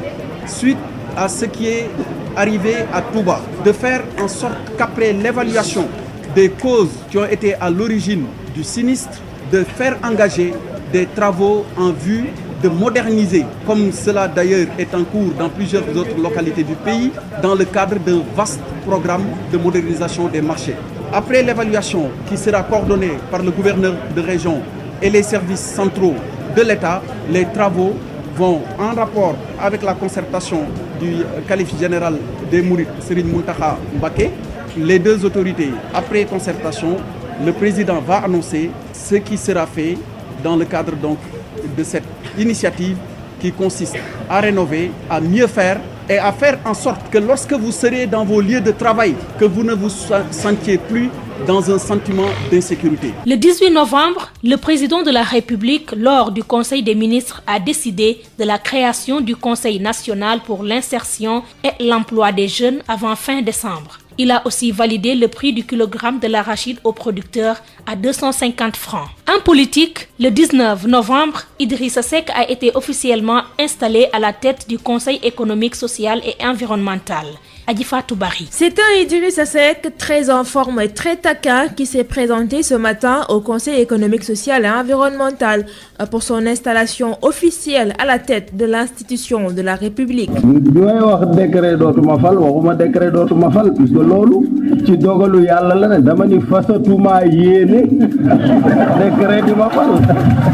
suite à ce qui est arrivé à Touba, de faire en sorte qu'après l'évaluation des causes qui ont été à l'origine du sinistre, de faire engager des travaux en vue de moderniser, comme cela d'ailleurs est en cours dans plusieurs autres localités du pays, dans le cadre d'un vaste programme de modernisation des marchés. Après l'évaluation qui sera coordonnée par le gouverneur de région et les services centraux de l'État, les travaux vont en rapport avec la concertation du calife général des Mourides, Serigne Mountakha Mbacké. Les deux autorités, après concertation, le président va annoncer ce qui sera fait dans le cadre donc de cette initiative qui consiste à rénover, à mieux faire et à faire en sorte que lorsque vous serez dans vos lieux de travail, que vous ne vous sentiez plus dans un sentiment d'insécurité. Le 18 novembre, le président de la République, lors du Conseil des ministres, a décidé de la création du Conseil national pour l'insertion et l'emploi des jeunes avant fin décembre. Il a aussi validé le prix du kilogramme de l'arachide aux producteurs à 250 francs. En politique, le 19 novembre, Idrissa Seck a été officiellement installé à la tête du Conseil économique, social et environnemental. Adjifatou Bari. C'est un Idrissa Seck très en forme et très taquin qui s'est présenté ce matin au Conseil économique, social et environnemental pour son installation officielle à la tête de l'institution de la République.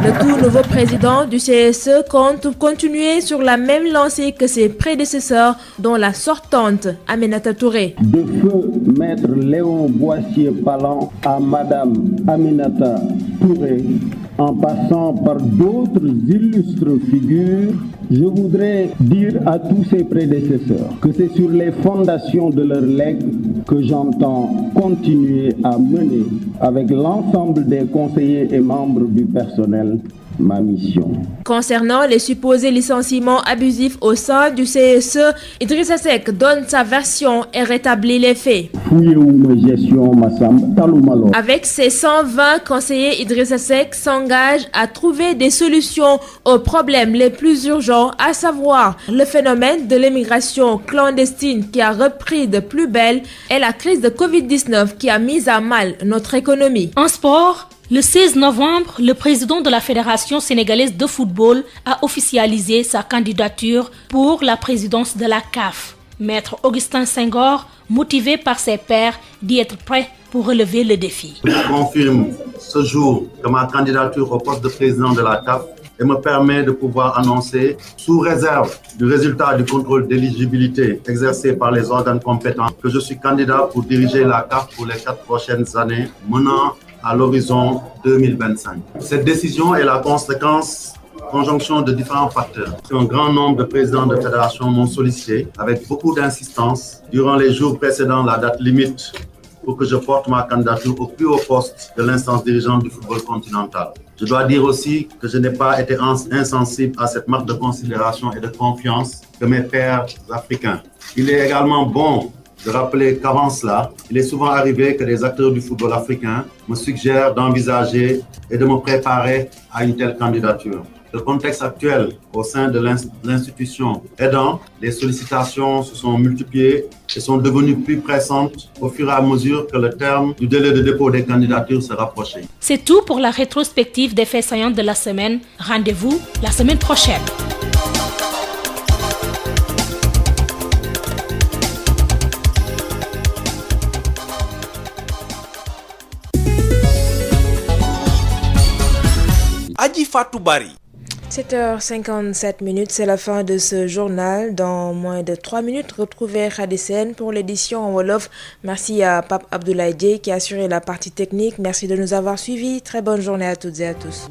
Le tout nouveau président du CSE compte continuer sur la même lancée que ses prédécesseurs, dont la sortante Aminata Touré. De feu maître Léon Boissier-Palan à Madame Aminata Touré, en passant par d'autres illustres figures, je voudrais dire à tous ses prédécesseurs que c'est sur les fondations de leur legs que j'entends continuer à mener avec l'ensemble des conseillers et membres du personnel ma mission. Concernant les supposés licenciements abusifs au sein du CSE, Idrissa Seck donne sa version et rétablit les faits. Avec ses 120 conseillers, Idrissa Seck s'engage à trouver des solutions aux problèmes les plus urgents, à savoir le phénomène de l'immigration clandestine qui a repris de plus belle et la crise de Covid-19 qui a mis à mal notre économie. En sport, le 16 novembre, le président de la Fédération sénégalaise de football a officialisé sa candidature pour la présidence de la CAF. Maître Augustin Senghor, motivé par ses pairs, dit être prêt pour relever le défi. Je confirme ce jour que ma candidature au poste de président de la CAF et me permet de pouvoir annoncer, sous réserve du résultat du contrôle d'éligibilité exercé par les organes compétents, que je suis candidat pour diriger la CAF pour les 4 prochaines années, menant à l'horizon 2025. Cette décision est la conséquence conjonction de différents facteurs. Un grand nombre de présidents de fédérations m'ont sollicité avec beaucoup d'insistance durant les jours précédant la date limite pour que je porte ma candidature au plus haut poste de l'instance dirigeante du football continental. Je dois dire aussi que je n'ai pas été insensible à cette marque de considération et de confiance de mes pairs africains. Il est également bon de rappeler qu'avant cela, il est souvent arrivé que des acteurs du football africain me suggèrent d'envisager et de me préparer à une telle candidature. Le contexte actuel au sein de l'institution aidant, les sollicitations se sont multipliées et sont devenues plus pressantes au fur et à mesure que le terme du délai de dépôt des candidatures se rapprochait. C'est tout pour la rétrospective des faits saillants de la semaine. Rendez-vous la semaine prochaine. Adji Fatou Bari. 7h57, c'est la fin de ce journal. Dans moins de 3 minutes, retrouvez Khady Sène pour l'édition en Wolof. Merci à Pape Abdoulaye Dieye qui a assuré la partie technique. Merci de nous avoir suivis. Très bonne journée à toutes et à tous.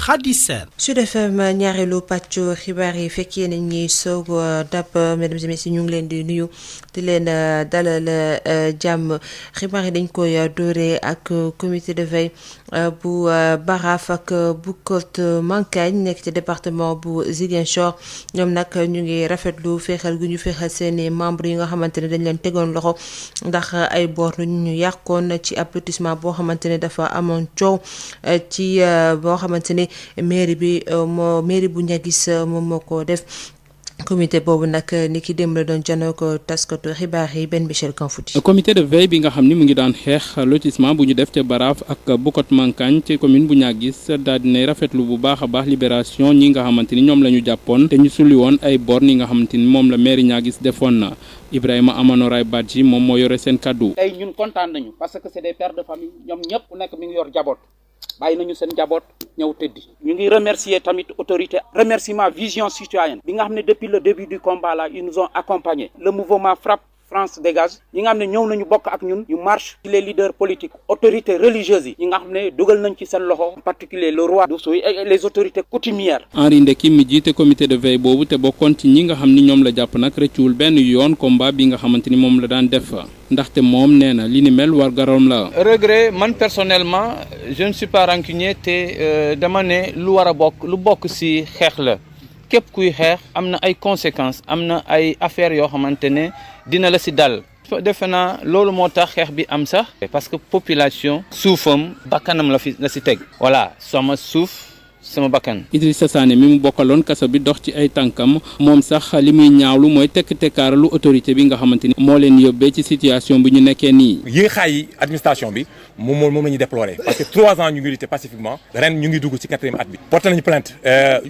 Khady Sène. Sud FM ñaareelu pàccu xibaar yi fekkee nañ ñuy soog dab mesdames et messieurs ñu ngi leen di nuyu di leen dalal jàmm xibaar yi dañ koy dooree ak comité de veille bu Baraf ak Boucotte-Mankagne nekk ci département bu Ziguinchor ñoom nag ñu ngi rafetlu féexal gu ñu féexal seeni membres yi nga xamante ne dañ leen tegoon loxo ndax ay bor ñu yàqoon ci ab lotissement boo xamante ne dafa amoon coow ci boo xamante ne mairie bu Niaguis moom moo ko def. comité boobu nag ni ki démb la doon janoo ko taskatu xibaar yi Ben Michel Kanfouti. comité de veille bi nga xam ni mu ngi daan xeex lotissement bu ñu def ca Baraf ak Boucotte-Mankagne ci commune bu Niaguis daal dinay rafetlu bu baax a baax libération ñi nga xamante ni ñoom la ñu jàppoon te ñu sulli woon ay bor yi nga xamante ni moom la mairie Niaguis defoon na Ibrahima Amanoray Badji moom moo yore seen kaddu. tey ñun kontaan nañu parce que c'est des pères de famille ñoom ñëpp ku nekk mi ngi yor jaboot bàyyi nañu seen jaboot ñëw tëddi ñu ngi remercier tamit autorité remerciement vision citoyenne bi nga xam ne depuis le début du combat là ils nous ont accompagnés le mouvement Frappe France dégage ñi nga xam ne ñëw nañu bokk ak ñun ñu marche ci les leaders politiques autorités religieuses yi ñi nga xam ne dugal nañ ci seen loxo en particulier le roi d'Oussouye et les autorités coutumières. Henri Ndeki mi jiite comité de veille boobu te bokkoon ci ñi nga xam ni ñoom la jàpp nag rëccuwul benn yoon combat bi nga xamante ni moom la daan def ndaxte moom nee na li ni mel war garoom la. regret man personnellement je ne suis pas rancunier te dama ne lu war a bokk lu bokk ci xeex la képp kuy xeex am na ay conséquences am na ay affaires yoo xamante ne dina la ci dal. defe naa loolu moo tax xeex bi am sax parce que population suufam bakkanam la ci teg voilà sama suuf sama bakkan. Idrissa Sané mi mu bokkaloon kaso bi dox ci ay tànkam moom sax li muy ñaawlu mooy tekk-tekkaaralu autorité bi nga xamante ni moo leen yóbbee ci situation bi ñu nekkee nii. yéexaayi administration bi moom la ñuy déplorer parce que 3 ans ñu ngi lutter pacifiquement ren ñu ngi dugg ci 4e at bi. porté nañu plainte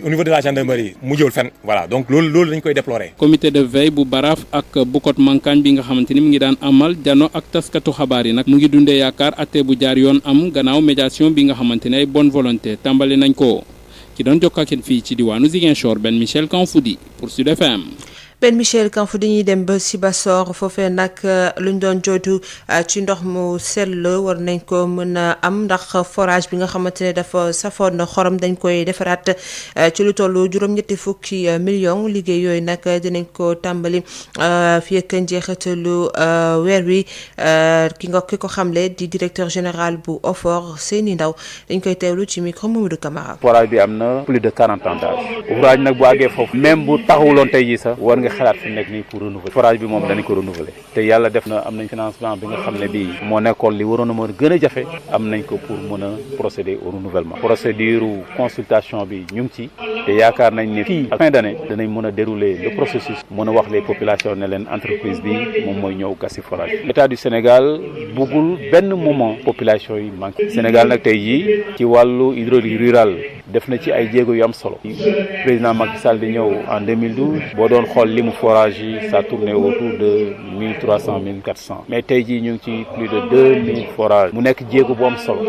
au niveau de la gendarmerie mu jël fenn voilà donc loolu dañu koy déplorer. comité de veille bu Baraf ak Boucotte-Mankagne bi nga xamante ni mu ngi daan amal jano ak taskatu xabaar yi nag mu ngi dundee yaakaar atte bu jaar yoon am gannaaw médiation bi nga xamante ne ay bonne volonté tàmbali nañ ko. ki doon jokkoo ak fii ci diwaanu Ziguinchor Ben Michel Kanfoudi pour Sud FM. Ben Michel Kanfoudi ñuy dem ba Sibassor foofee nag luñ doon jooytu ci ndox mu sell war nañ ko mën a am ndax forage bi nga xamante ne dafa safoon xorom dañ koy defaraat ci lu toll juróom-ñetti fukki millions liggéey yooyu nag dinañ ko tàmbali fii ak njeexitalu weer wi ki ko xamle di directeur général bu OFOR Seyni Ndaw dañ koy teewlu ci micro Mamadou Camara. forage bi am na plus de 40 ans d'âge ouvrage nag bu àggee foofu même bu taxawuloon tey jii sax war nga xalaat fi nekk nii pour renouveler forage bi moom dañu ko renouveler te yàlla def na am nañ financement bi nga xam ne bii moo nekkoon li waroon a mën gën a jafe am nañ ko pour mën a procéder au renouvellement procédure consultation bi ñu ngi ci te yaakaar nañ ne fii fin d'année danañ mën a dérouler le processus mën a wax les populations ne leen entreprise bi moom mooy ñëw gasi forage état du Sénégal buggul benn moment population yi manqué Sénégal nag tey jii ci wàllu hydraulique rural def na ci ay jéego yu am solo président Macky Sall di ñëw en 2012 boo doon xool limu forage yi ça tournait autour de 1300 1400 mais tey jii ñu ngi ci plus de 2000 forages mu nekk jéego bu am solo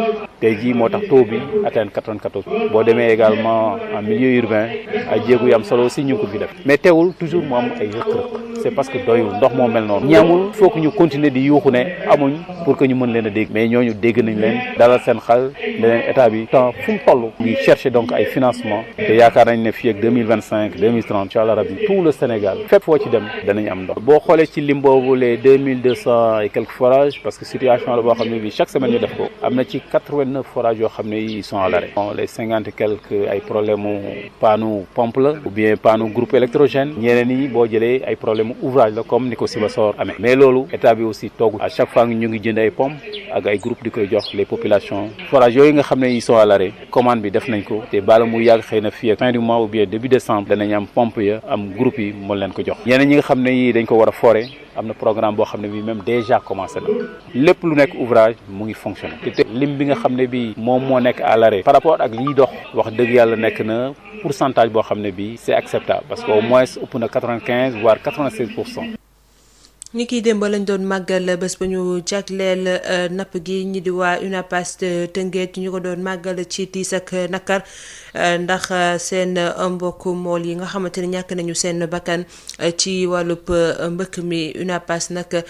tey jii moo tax taux bi atteindre 94 boo demee également en milieu urbain ay jéego yu am solo aussi ñu ngi ko fi def mais teewul toujours mu am ay rëq-rëq c'est parce que doyul ndox moo mel noonu ñaamul il faut que ñu continuer di yuuxu ne amuñ pour que ñu mën leen a dégg mais ñooñu dégg nañ leen dalal seen xel leneen état bi temps fu mu toll ngi chercher donc ay financement te yaakaar nañ ne fii ak 2025 2030 incha allah rabbi tout le Sénégal fépp foo ci dem danañ am ndox boo xoolee ci lim boobu les 2200 et quelques forages parce que situation la boo xam ne bi chaque semaine ñu def ko am na ci 89 forages yoo xam ne ils sont à l'arrêt les 50 et quelques ay problème panneau pompe la ou bien panneau groupe électrogène ñeneen yi boo jëlee ay problème ouvrage la comme ni ko Sibassor amee mais loolu état bi aussi toogul à chaque fois ñu ngi jënd ay pompe ak ay groupe di koy jox les populations forage yooyu nga xam ne ils sont à l'arrêt commande bi def nañ ko te bala mu yàgg xëy na fii ak fin du mois ou bien début décembre danañ am pompe ya am groupe yi mën leen ko jox ñeneen ñi nga xam ne yi dañ ko war a forer am na programme boo xam ne bi même déjà commencé na lépp lu nekk ouvrage mu ngi fonctionner te lim bi nga xam ne bi moom moo nekk à l'arrêt par rapport ak liy dox wax dëgg yàlla nekk na pourcentage boo xam ne bi c'est acceptable parce que au moins ëpp na 95 voire 96%. ñi kiy démb lañ doon màggal bés ba ñu jagleel napp gi ñi di waa UNAPAS Tëngéej ñu ko doon màggal ci tiis ak nakar ndax seen mbokk mool yi nga xamante ne ñàkk nañu seen bakkan ci wàllub mbëkk mi UNAPAS nag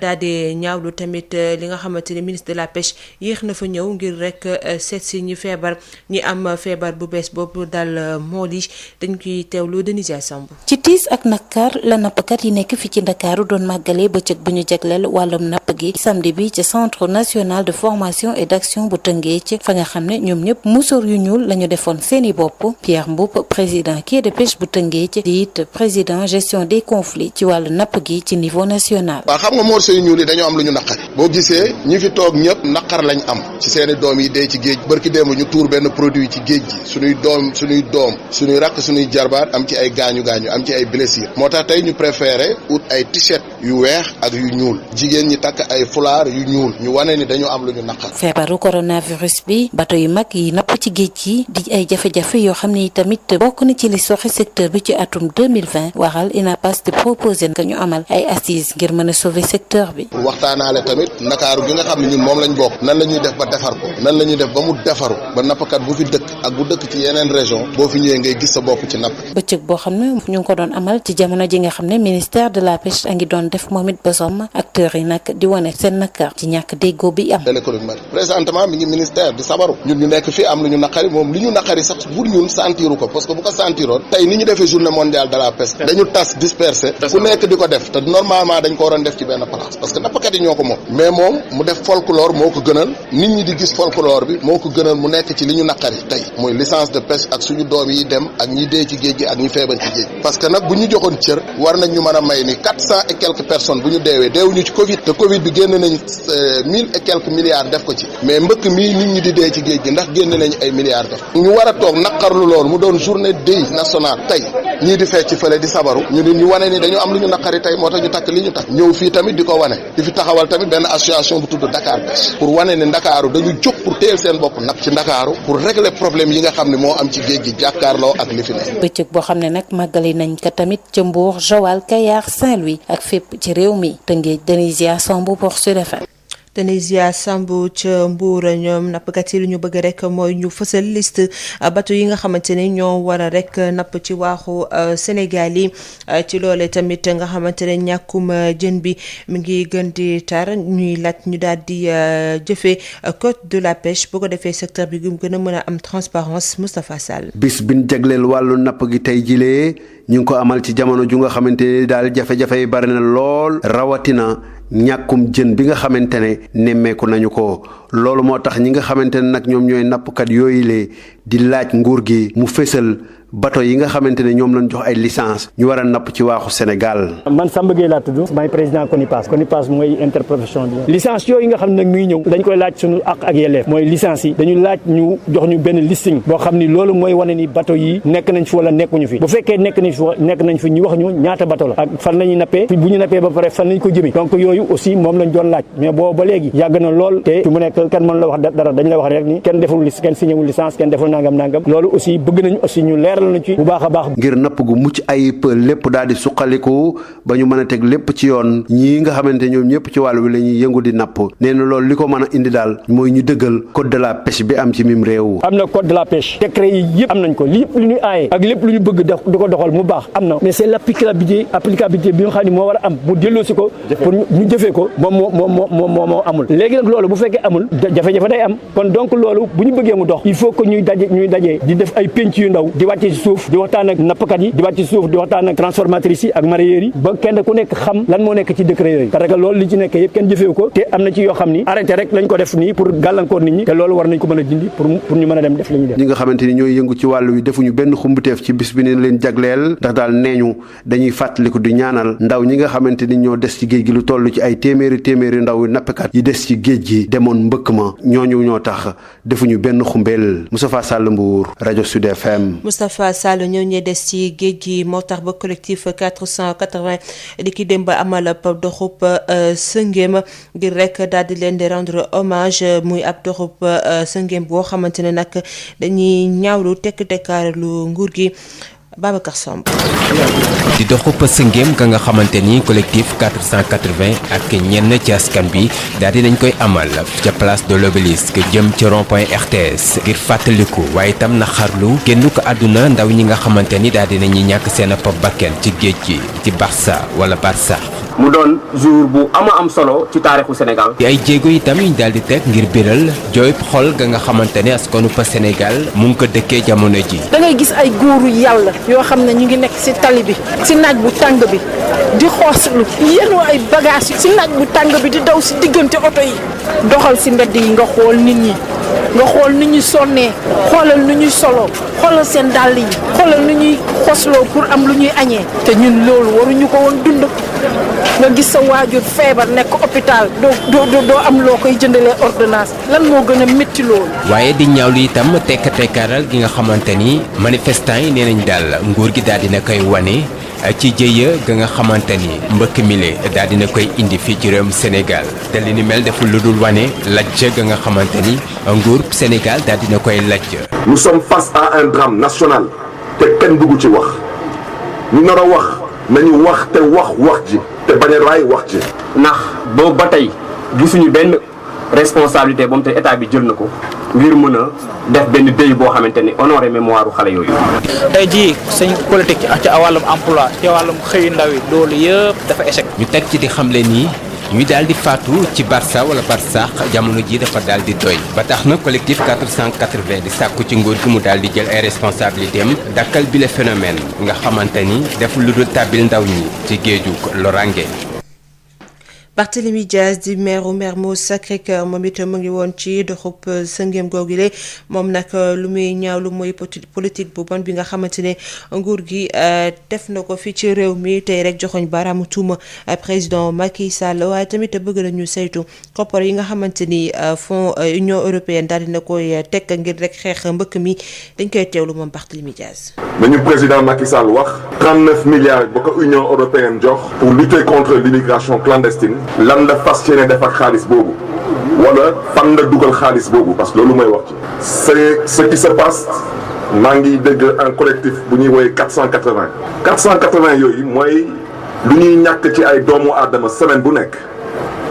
daal di ñaawlu tamit li nga xamante ne ministre de la pêche yéex na fa ñëw ngir rek seet si ñi feebar ñi am feebar bu bees boobu dal mool yi dañ koy teewlu Denisia Samb. ci tiis ak nakar la nappkat yi nekk fi ci Ndakaaru doon màggalee bëccëg bu ñu jagleel wàllum napp gi samedi bi ci centre national de formation et d'action bu Tëngéej fa nga xam ne ñoom ñëpp musóor yu ñuul la ñu defoon seeni bopp Pierre Mboup président quai de pêche bu Tëngéej di it président gestion des conflits ci wàllu napp gi ci niveau national. waaw xam nga morceau yu ñuul yi dañoo am lu ñu naqari boo gisee ñi fi toog ñëpp naqar lañ am ci seeni doom yi dee ci géej barki démb ñu tuur benn produit ci géej gi suñuy doom suñuy rakk suñuy jarbaat am ci ay gaañu am ci ay blessures moo tax tey ñu préféré ut ay t-shirt yu weex ak yu ñuul jigéen ñi takk ay fulaar yu ñuul ñu wane ni dañoo am lu ñu naqar. feebaru coronavirus bi bato yu mag yi napp ci géej gi di ay jafe-jafe yoo xam ne tamit bokk na ci li soxi secteur bi ci atum 2020 waral UNAPAS te proposé que ñu amal ay assises ngir mën a sauver secteur bi. pour waxtaanaale tamit Ndakaaru gi nga xam ne ñun moom lañ bokk nan la ñuy def ba defar ko nan la ñuy def ba mu defaru ba nappkat bu fi dëkk ak bu dëkk ci yeneen région boo fi ñëwee ngay gis sa bopp ci napp. bëccëg boo xam ne ñu ngi ko doon amal ci jamono ji nga xam ne ministère de la pêche a ngi doon def moom it bosom acteurs yi nag di wane seen nakar ci ñàkk déggoo bi am. présentement mi ngi ministère di sabaru ñun ñu nekk fii am lu ñu naqari moom li ñu naqari sax pour ñun sentiru ko parce que bu ko sentiroon tey ni ñu defee journée mondiale de la pêche dañu tas dispersé ku nekk di ko def te normalement dañ ko waroon def ci benn place parce que nappkat yi ñoo ko moom mais moom mu def folklore moo ko gënal nit ñi di gis folklore bi moo ko gënal mu nekk ci li ñu naqari tey muy licence de pêche ak suñu doom yi dem ak ñi dee ci géej gi ak ñi feebar ci géej parce que nag bu ñu joxoon cër war nañ ñu mën a may ni 400 et quelques personnes bu ñu deewuñu ci Covid te Covid bi génn nañ 1000 et quelques milliards def ko ci mais mbëkk mii nit ñi di dee ci géej gi ndax génn nañ ay milliards def ñu war a toog naqarlu loolu mu doon journée deuil nationale tey ñii di fecc fële di sabaru ñu wane ni dañu am lu ñu naqari tey moo tax ñu takk li ñu takk ñëw fii tamit di ko wane di fi taxawal tamit benn association bu tudd Dakar Pêche pour wane ne Ndakaaru dañu jóg pour téyel seen bopp nag ci Ndakaaru pour régler problème yi nga xam ne moo am ci géej gi jàkkaarloo ak li fi ne. bëccëg boo xam ne nag màggali nañ ko tamit ca Mbour Joal Kayar Saint-Louis ak fépp ci réew mi Tëngéej Denisia Samb pour Sud FM. Denisia Samb ca Mbour ñoom nappkat yi lu ñu bëgg rek mooy ñu fësal liste bateau yi nga xamante ne ñoo war a rek napp ci waaxu Sénégal yi ci loole tamit nga xamante ne ñàkkum jën bi mi ngi gën di tar ñuy laaj ñu daal di jëfee code de la pêche bu ko defee secteur bi gën a mën a am transparence Moustapha Sall. bis bi ñu jagleel wàllu napp gi tey jilee ñu ngi ko amal ci jamono ju nga xamante ne daal jafe-jafe yi bari na lool rawatina ñàkkum jën bi nga xamante ne nemmeeku nañu ko loolu moo tax ñi nga xamante ne nag ñoom ñooy nappkat yooyu lee di laaj nguur gi mu fésal bateau yi nga xamante ne ñoom lañ jox ay licence ñu war a napp ci waaxu Sénégal. man Samba Gueye laa tudd maay président CONIPAS mooy interprofession bi licence yooyu nga xam ne nag mi ngi ñëw dañ koy laaj suñu àq ak yelleef mooy licence yi dañu laaj ñu jox ñu benn listing boo xam ni loolu mooy wane ni bateau yi nekk nañ fi wala nekkuñu fi bu fekkee nekk nañ fi ñu wax ñu ñaata bateau la ak fan lañuy nappee bu ñu nappee ba pare fan lañ ko jëmee donc yooyu aussi moom lañ doon laaj mais boobu ba léegi yàgg na lool te fi mu nekk kenn mën la wax dara dañ la wax rek ni kenn deful kenn signéwul licence kenn deful nangam loolu aussi bëgg nañu aussi ñu leeral na ci bu baax a baax. ngir napp gu mucc ayib lépp daal di suqaliku ba ñu mën a teg lépp ci yoon ñii nga xamante ñoom ñëpp ci wàll wi la ñuy yëngu di napp nee na loolu li ko mën a indi daal mooy ñu dëggal code de la pêche bi am ci mim réew. am na code de la pêche décret yi yëpp am nañ ko lépp lu ñuy aaye ak lépp lu ñu bëgg di ko doxal mu baax am na mais c'est l'applicabilité bi nga xam ne moo war a am mu delloosi ko pour ñu jëfee ko moo amul léegi nag loolu bu fekkee amul jafe-jafe day am kon donc loolu bu ñu bëggee mu dox il faut que ñuy daje di def ay penc yu ndaw di wàcce ci suuf di waxtaan ak nappkat yi di wàcce ci suuf di waxtaan ak transformatrices yi ak mareyeurs yi ba kenn ku nekk xam lan moo nekk ci décret yooyu parce que loolu li ci nekk yëpp kenn jëfewu ko te am na ci yoo xam ni arrêté rek lañ ko def nii pour gàllankoor nit ñi te loolu war nañ ko mën a dindi pour ñu mën a dem def li ñuy def. ñi nga xamante ni ñooy yëngu ci wàllu wi defuñu benn xumbuteef ci bis bi ne leen jagleel ndax daal neeñu dañuy fàttaliku di ñaanal ndaw ñi nga xamante ni ñoo des ci géej gi lu toll ci ay téeméeri ndaw yu nappkat yi des ci géej gi demoon mbëkk ma ñooñu ñoo tax defuñu benn xumbeel. Moustapha Sall Mbour rajo Sud FM. Moustapha Sall ñoo ñee des ci géej gi moo tax ba collectif 480 di ki dem ba amal ab doxub sëngéem ngir rek daal di leen di rendre hommage muy ab doxub sëngéem boo xamante ne nag dañuy ñaawlu tekk-tekkaaralu nguur gi. Babacar Samb. di doxub sëngéem ka nga xamante ni collectif 480 ak ñenn ci askan bi daal di nañ koy amal ca place de l'Obélisque jëm ci rond-point RTS ngir fàttaliku waaye itam naxarlu génn ko àdduna ndaw ñi nga xamante ni daal di nañuy ñàkk seen ab bakkan ci géej gi ci Barça wala Barça. mu doon jour bu am solo ci taarixu Sénégal. di ay jéego itam yuñ daal di teg ngir biral jooy xol ga nga xamante ne askanu pa Sénégal mu ngi ko dëkkee jamono ji. da ngay gis ay góoru yàlla yoo xam ne ñu ngi nekk ci tali bi ci naaj bu tàng bi di xooslu yéenoo ay bagages ci naaj bu tàng bi di daw ci diggante oto yi doxal ci mbedd yi nga xool nit ñi nga xool ni ñuy sonnee xoolal ni ñuy solo xoolal seen dàll yi xoolal ni ñuy xosloo pour am lu ñuy añee te ñun loolu waruñu ko woon dund. nga gis sa waajur feebar nekk hôpital doo am loo koy jëndalee ordonnance lan moo gën a métti loolu. waaye di ñaawlu itam tekk-tekkaaral gi nga xamante ni manifestants yi nee nañ daal nguur gi daal dina koy wane ci jëya ga nga xamante ni mbëkk mile daal dina koy indi fii ci réewum Sénégal te li ni mel deful lu dul wane lajj ga nga xamante ni nguur Sénégal daal dina koy lajj. nous sommes face à un drame national te kenn dugg ci wax ñu nar a wax nañu wax te wax ji te bañ a raay wax ji. ndax boobu ba tey gisuñu benn responsabilité boobu te état bi jël na ko ngir mën a def benn déy boo xamante ni honoré mémoire xale yooyu. tey jii suñ politique ci wàllum emploi ci wàllum xëyu ndaw yi loolu yëpp dafa échec. ñu teg ci di xamle nii ñuy daal di faatu ci Barça wala Barsax jamono ji dafa daal di doy ba tax na collectif 480 di sàkku ci nguur gi mu daal di jël ay responsabilités am dakkal bi le phénomène nga xamante ni def lu dul tàbbil ndaw ñi ci géeju lorange. Barthélémy Dias di maire Mermoz Sacré-Cœur moom it mu ngi woon ci doxub sëngéem googule moom nag lu muy ñaaw lu mooy politique bu bon bi nga xamante ne nguur gi def na ko fii ci réew mi tey rek joxoñ baaraamu tuuma président Macky Sall waaye tamit bëgg nañu saytu koppar yi nga xamante ni fonds Union européenne daal dina koy teg ngir rek xeex mbëkk mi dañ koy teewlu moom Barthélémy Dias. nañu président Macky Sall wax 39 milliards ba ko Union européenne jox pour lutter contre l'immigration clandestine. lan la fas yéene def ak xaalis boobu wala fan la dugal xaalis boobu parce que loolu mooy wax ci c'est ce qui se passe maa ngi dégg un collectif bu ñuy woowee 480 yooyu mooy lu ñuy ñàkk ci ay doomu aadama semaine bu nekk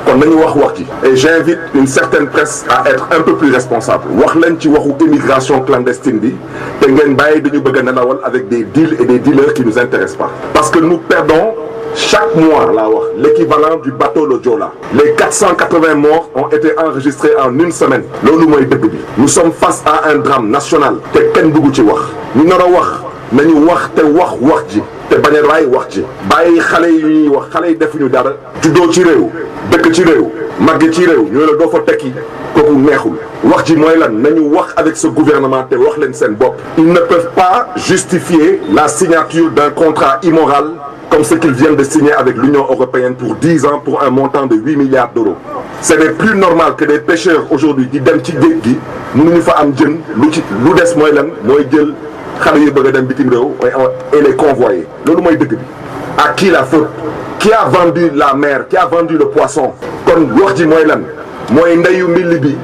kon nañu wax ci et j'invite une certaine presse à être un peu plus responsable wax leen ci waxu immigration clandestine bi te ngeen bàyyi dañu bëgg a nelawal avec des deals et des dealers qui nous intéressent pas parce que nous perdons chaque mois laa wax l'équivalent du bateau le Joola les 480 morts ont été enregistrés en une semaine loolu mooy dëgg bi nous sommes face à un drame national te kenn dugg ci wax ñu nar a wax nañu wax te wax ji te bañ a raay wax ji bàyyi xale yi ñuy wax xale yi defuñu dara juddoo ci réew dëkk ci réew màgg ci réew ñu la doo fa tekki kooku neexul wax ji mooy lan nañu wax avec ce gouvernement te wax leen seen bopp ils ne peuvent pas justifier la signature d'un contrat immoral comme ce qu'ils viennent de signer avec l'Union européenne pour 10 ans pour un montant de 8 milliards d'euros. Ce n'est plus normal que des pêcheurs aujourd'hui di dem ci géej gi mënuñu fa am jën lu des mooy lan mooy jël xale yu bëgg a dem bitim réew et les convoyer loolu mooy dëgg bi. À qui la faute? Qui a vendu la mer? Qui a vendu le poisson? kon wax ji mooy lan mooy ndeyu mbilli bi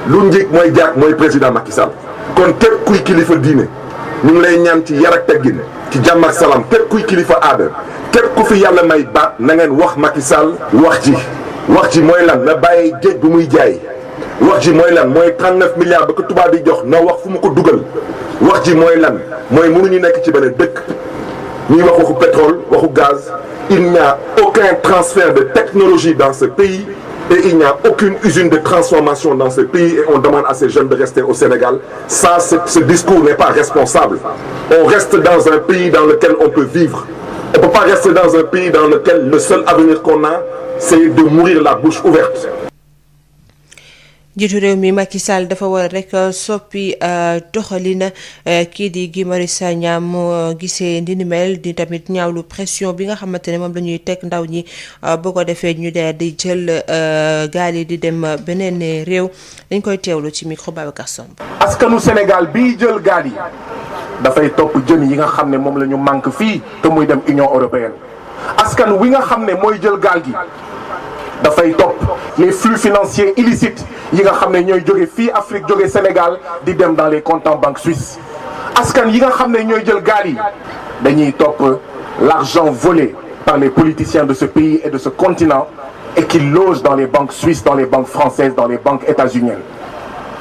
lu njëkk mooy jaak mooy président Macky Sall kon képp kuy kilifa diine ñu ngi lay ñaan ci yar ak teggin ci jàmm ak salaam képp kuy kilifa aada képp ku fi yàlla may baat na ngeen wax Macky Sall wax ji mooy lan na bàyyi géej bu muy jaay wax ji mooy lan mooy 39 milliards ba ko tubaab bi jox na wax fu mu ko dugal wax ji mooy lan mooy mënuñu nekk ci benn dëkk ñuy wax waxu pétrole waxu gaz il n'y a aucun transfert de technologie dans ce pays et il n'y a aucune usine de transformation dans ce pays et on demande à ces jeunes de rester au Sénégal. Ça, ce discours n'est pas responsable. On reste dans un pays dans lequel on peut vivre. On ne peut pas rester dans un pays dans lequel le seul avenir qu'on a, c'est de mourir la bouche ouverte. jiitu réew mi Macky Sall dafa war rek soppi doxalin kii di Guy Marius Sagna mu gisee ndi ni mel di tamit ñaawlu pression bi nga xamante ne moom la ñuy teg ndaw ñi boo ko defee ñu dee di jël gaal yi di dem beneen réew dañ koy teewlu ci micro Babacar Samb. askanu Sénégal bii jël gaal yi dafay topp jën yi nga xam ne moom la ñu manque fii te muy dem Union européenne askan wi nga xam ne mooy jël gaal gi. dafay topp les flux financiers illicites yi nga xam ne ñooy jóge fii Afrique jóge Sénégal di dem dans les comptes en banque suisse askan yi nga xam ne ñooy jël gaal yi dañuy topp l'argent volé par les politiciens de ce pays et de ce continent et qui loge dans les banques suisses, dans les banques françaises, dans les banques états-uniennes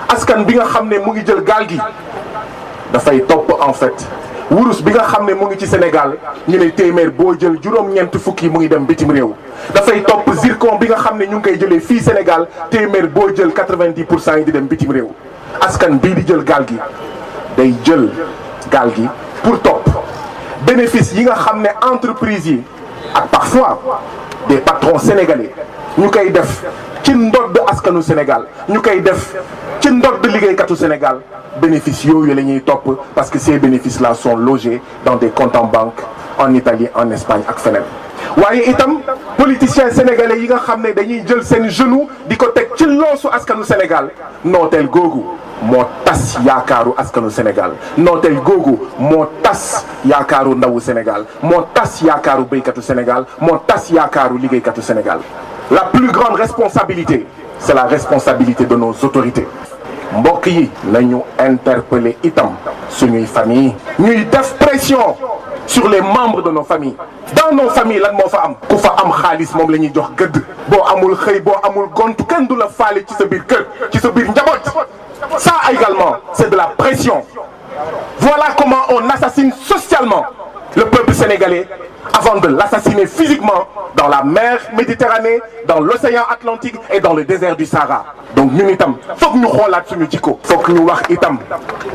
askan bi nga xam ne mu ngi jël gaal gi dafay topp en fait wurus bi nga xam ne mu ngi ci Sénégal ñu ne téeméer boo jël juróom-ñeent fukki mu ngi dem bitim réew dafay topp zircon bi nga xam ne ñu ngi koy jëlee fii Sénégal téeméer boo jël 90% yi di dem bitim réew askan bii di jël gaal gi day jël gaal gi pour topp bénéfice yi nga xam ne entreprise yi ak parfois des patrons sénégalais ñu koy def ci ndodd askanu Sénégal ñu koy def ci ndodd liggéeykatu Sénégal bénéfices yooyu la ñuy topp parce que ces bénéfices-là sont logés dans des comptes en banque en Italie en Espagne ak feneen waaye itam politiciens sénégalais yi nga xam ne dañuy jël seen genou di ko teg ci loosu askanu Sénégal nooteel googu moo tas yaakaaru askanu Sénégal nooteel googu moo tas yaakaaru ndawu Sénégal moo tas yaakaaru béykatu Sénégal moo tas yaakaaru liggéeykatu Sénégal la plus grande responsabilité c'est la responsabilité de nos autorités mbokk yi nañu interpeller itam suñuy famille ñuy def pression sur les membres de nos familles dans nos familles lan moo fa am ku fa am xaalis moom la ñuy jox gëdd boo amul xëy boo amul gontu kenn du la faale ci sa biir kër ci sa biir njaboot ça également c'est de la pression voilà comment on assassine socialement le peuple sénégalais avant de l'assassiner physiquement dans la mer Méditerranée, dans l'océan Atlantique et dans le désert du Sahara. Donc ñun itam foog ñu xoolaat suñu jikko foog ñu wax itam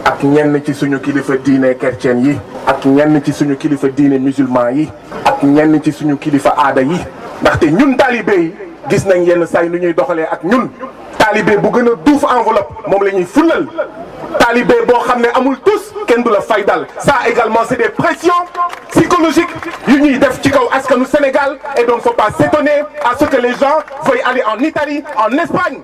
ak ñenn ci suñu kilifa diine chrétien yi ak ñenn ci suñu kilifa diine musulman yi ak ñenn ci suñu kilifa aada yi ndaxte ñun taalibe yi gis nañ yenn say nu ñuy doxalee ak ñun taalibe bu gën a duuf enveloppe moom la ñuy fulal taalibe boo xam ne amul tous kenn du la faydal ça également c'est des pressions psychologiques yu ñuy def ci kaw askanu Sénégal et donc faut pas s'étonner à ce que les gens veuillent aller en Italie en Espagne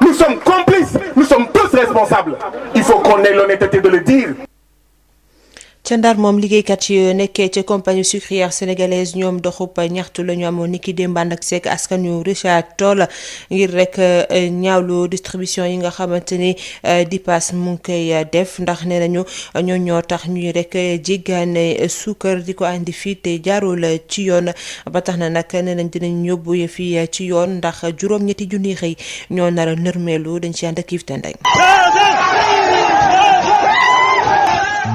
nous sommes complices nous sommes tous responsables il faut qu'on ait l'honnêteté de le dire. ca Ndar moom liggéeykat yi nekkee ca compagnie sucrière sénégalaise ñoom doxub ñaxtu la ñu amoon ni ki démb ànd ak seek askan yu Richard Toll ngir rek ñaawlu distribution yi nga xamante ni DIPAS mu ngi koy def ndax nee nañu ñoo tax ñuy rek jéggaane suukar di ko andi fii te jaarul ci yoon ba tax na nag nee nañ dinañ yóbbu fii ci yoon ndax juróom-ñetti junni xëy ñoo nar a nërmeelu dañ ci ànd ak Yves Tendeng.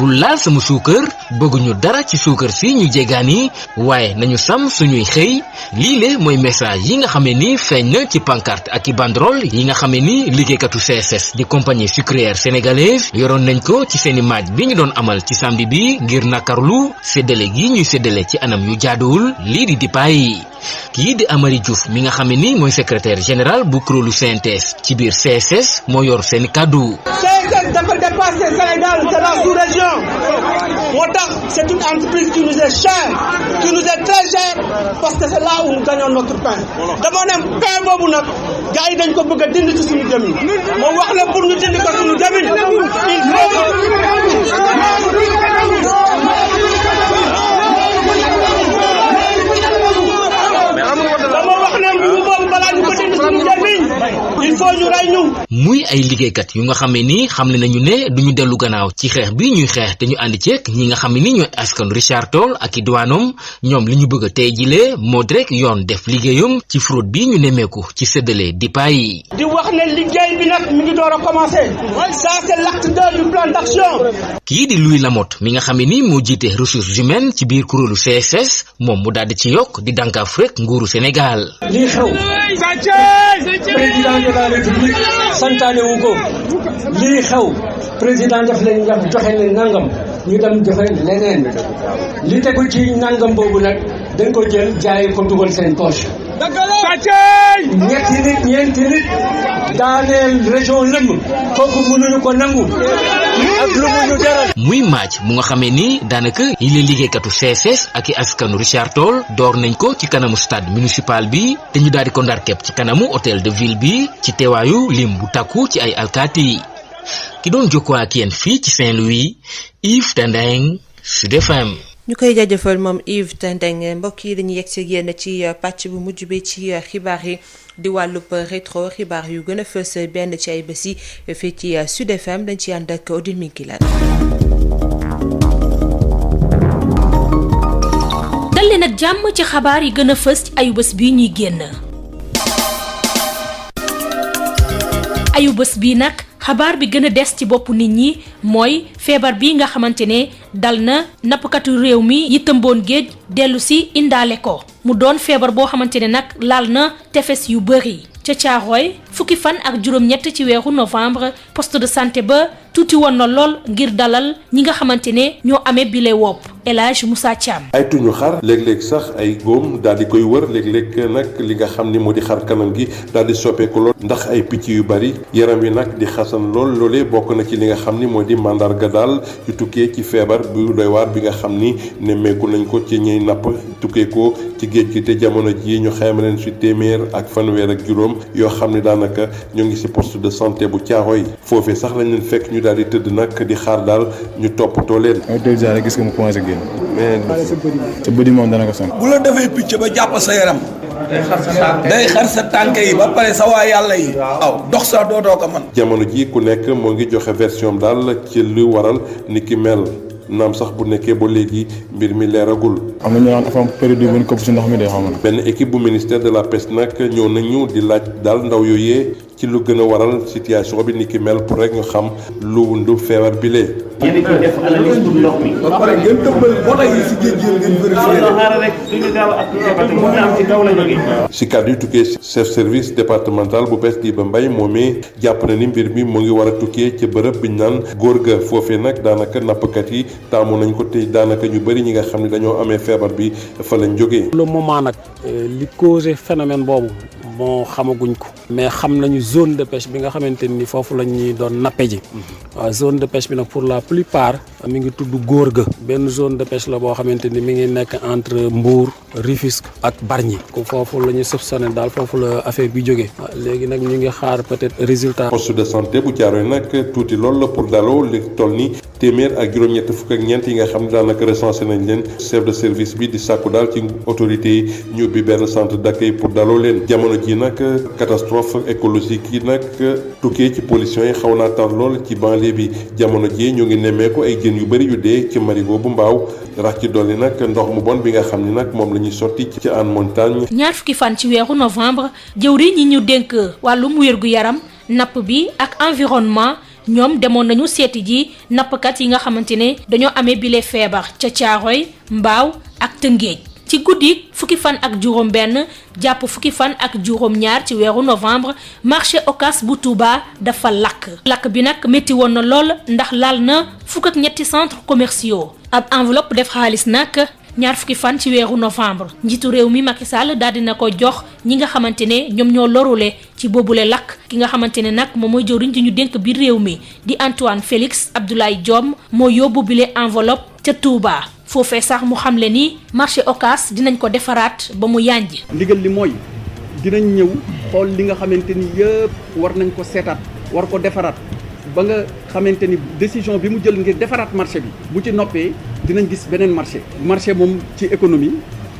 bul laal sama suukar bëgguñu dara ci suukar si ñu jéggaani waaye nañu sam suñuy xëy lii le mooy message yi nga xamee ni feeñ na ci pancarte ak i banderole yi nga xamee ni liggéeykatu CSS di compagnie sucrière sénégalaise yoroon nañ ko ci seeni maaj bi ñu doon amal ci samedi bi ngir nakarlu séddale gi ñuy séddale ci anam yu jaaduwul lii di dipaay yi kii di Amary Diouf mi nga xamee ni mooy secrétaire général bu kuréelu CNTS ci biir CSS moo yor seeni kàddu. CSS dafa dépassé Sénégal, c'est la sous-région. moo tax c'est une entreprise qui nous est chère, qui nous est très chère parce que c'est là où nous gagnons notre pain. dama ne pain boobu nag gars yi dañ ko bëgg a dindi ci suñu jëmin moo wax la pour ñu dindi ko suñu jëmin il dama wax ne mburu boobu balaa ñu ko dindi suñu jëmin il faut ñu rey ñu. muy ay liggéeykat yu nga xam ne ni xamle nañu ne duñu dellu gannaaw ci xeex bi ñuy xeex te ñu ànd ceeg ñi nga xam ne ni ñooy askanu Richard Toll ak i douanom ñoom li ñu bëgg a tey jilee moo di rek yoon def liggéeyam ci fraude bi ñu nemmeeku ci séddale dipa yi. di wax ne liggéey bi nag mi ngi door a commencé ça c'est l'acte 2 du plan d'action. kii di Louis Lamotte mi nga xam ne ni moo jiite ressources humaines ci biir kuréelu CSS moom mu daldi ci yokk di dànkaaf rek nguuru Sénégal. lii xew président de la république santaane wu ko lii xew président def leen joxe leen nangam ñu dem joxe leneen li tegu ci nangam boobu nag dañ ko jël jaay ko dugal seen poche. ñeenti nit daaneel région lëmm kooku mënuñu ko nangu ak lu mu ñu jaral. muy match bu nga xamee ni daanaka yi leen liggéeykatu CSS ak i askanu Richard Toll door nañ ko ci kanamu stade municipal bi te ñu daal di ko ndar képp ci kanamu hôtel de ville bi ci teewaayu lim bu takku ci ay alkaati ki doon jokkoo ak yéen fii ci Saint-Louis Yves Tendeng Sud FM. ñu koy jaajëfal moom Yves Tendeng mbokk yi dañuy yegg si génn ci pàcc bu mujj bi ci xibaar yi di wàllub rétro xibaar yu gën a fës benn ci ay bés yi fii ci Sud FM dañ ci ànd ak Odile Minkilan. dal leen ak jàmm ci xabaar yi gën a fës ci ayu bés bii ñuy génn. ayu bés bii nag xabaar bi gën a des ci boppu nit ñi mooy feebar bi nga xamante ne dal na nappkatu réew mi yi tëmboon géej dellu si indaale ko mu doon feebar boo xamante ne nag laal na tefes yu bëri ca Caaroy fukki fan ak juróom-ñett ci weeru novembre poste de santé ba tuuti woon na lool ngir dalal ñi nga xamante ne ñoo amee bile wopp El Hadj Moussa Thiam. ay tuñu xar léeg-léeg sax ay góom daal di koy wër léeg-léeg nag li nga xam ni moo di xar kanam gi daal di soppeeku lool ndax ay picc yu bari yaram wi nag di xasan lool loolee bokk na ci li nga xam ni moo di mandarga daal yu tukkee ci feebar bu doy waar bi nga xam ni nemmeeku nañ ko ci ñuy napp tukkee ko ci géej gi te jamono jii ñu xayma leen ci téeméer ak fanweer ak juróom yoo xam ni daanaka ñoo ngi ci poste de santé bu Caaroy foofee sax lañ leen fekk ñu daal di tëdd nag di xaar daal ñu toppatoo leen. gis nga mu commencé génn mais sa bëri moom dana ko sonn. bu la defee picc ba jàpp sa yaram day xar sa tànk yi ba pare sa waa yàlla yi waaw dox sa dootoo ko man jamono ji ku nekk moo ngi joxe version daal ci lu waral ni ki mel naam sax bu nekkee ba léegi mbir mi leeragul. am na ñu naan dafa am période bu ñu ko ci ndox mi day xam. benn équipe bu ministère de la pêche nag ñëw nañu di laaj daal ndaw yooyee ci lu gën a waral situation bi ni ki mel pour rek ñu xam lu wundu feebar bi lee. yéen a def analyse bu ndox mi. ba pare ngeen tëmbal boo yi si géej gi ngeen vérifié. xaaral rek duñu gaaw a appliqué mën na am ci kaw la jógee. si kàddu yu tukkee chef service départemental bu bees di ba mbay moomee jàpp na ni mbir mi mu ngi war a tukkee ci bërëb bi ñu naan góor ga foofee nag daanaka nappkat yi taamu nañ ko te daanaka ñu bëri ñi nga xam ne dañoo amee feebar bi fa lañ jógee. le moment nag li causé phénomène boobu moo xamaguñ ko mais xam nañu zone de pêche bi nga xamante ni foofu la ñuy doon nappe ji waaw zone de pêche bi nag pour la plupart mi ngi tudd góor ga benn zone de pêche la boo xamante ni mi ngi nekk entre Mbour Rufisque ak Bargny ko foofu la ñu soupçonné daal foofu la affaire bi jógee léegi nag ñu ngi xaar peut-être résultat. poste de santé bu Caaroy nag tuuti loolu la pour daloo li toll ni téeméer ak juróom-ñett fukk ak ñeent yi nga xam ne daanaka recensé nañ leen chef de service bi di sàkku daal ci autorités yi ñu ubbi benn centre d'accueil pour daloo leen jamono ji nag catastrophe écologique yi nag tukkee ci pollution yi xaw naa tar lool ci banlieue bi jamono ji ñu ngi nemmeeku ay jën yu bëri yu dee ci marigot bu mbaaw rax ci dolli nag ndox mu bon bi nga xam ni nag moom la ñuy sotti ci en montagne. ñaar fukki fan ci weeru novembre jëwriñ ñi ñu dénk wàllum wér-gu-yaram napp bi ak environnement ñoom demoon nañu seeti ji nappkat yi nga xamante ne dañoo amee bile feebar ca Caaroy Mbaaw ak Tëngéej ci guddi fukki fan ak juróom benn jàpp fukki fan ak juróom ñaar ci weeru novembre marché Ocass bu Touba dafa lakk bi nag métti woon na lool ndax laal na fukk ak ñetti centres commerciaux ab enveloppe def xaalis nag ñaar fukki fan ci weeru novembre njiitu réew mi Macky Sall daal dina ko jox ñi nga xamante ne ñoom ñoo lorule ci boobule lakk ki nga xamante ne nag moom mooy jëwriñ di ñu dénk biir réew mi di Antoine Félix Abdoulaye Diome moo yóbbu bile enveloppe ca Touba foofee sax mu xamle ni marché Ocass dinañ ko defaraat ba mu yànj. ndigal li mooy dinañ ñëw xool li nga xamante ni yëpp war nañ ko seetaat war ko defaraat ba nga xamante ni décision bi mu jël ngir defaraat marché bi bu ci noppee dinañ gis beneen marché moom ci économie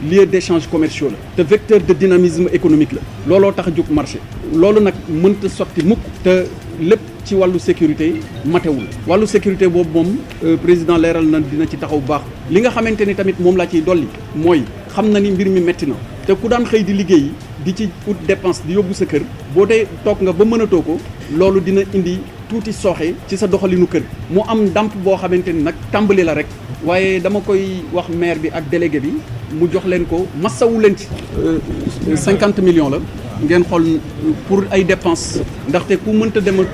lieu d'échange commerciaux la te vecteur de dynamisme économique la looloo tax a jóg marché loolu nag mënta sotti mukk te lépp ci wàllu sécurité matewul wàllu sécurité boobu moom président leeral na dina ci taxaw bu baax li nga xamante ni tamit moom laa ciy dolli mooy xam na ni mbir mi metti na te ku daan xëy di liggéey di ci ut dépense di yóbbu sa kër boo dee toog nga ba mënatoo ko loolu dina indi tuuti sooxe ci sa doxalinu kër mu am ndàmp boo xamante ni nag tàmbali la rek waaye dama koy wax maire bi ak délégué bi mu jox leen ko massawu leen ci 50 millions la ngeen xool pour ay dépenses ndaxte ku mënta dem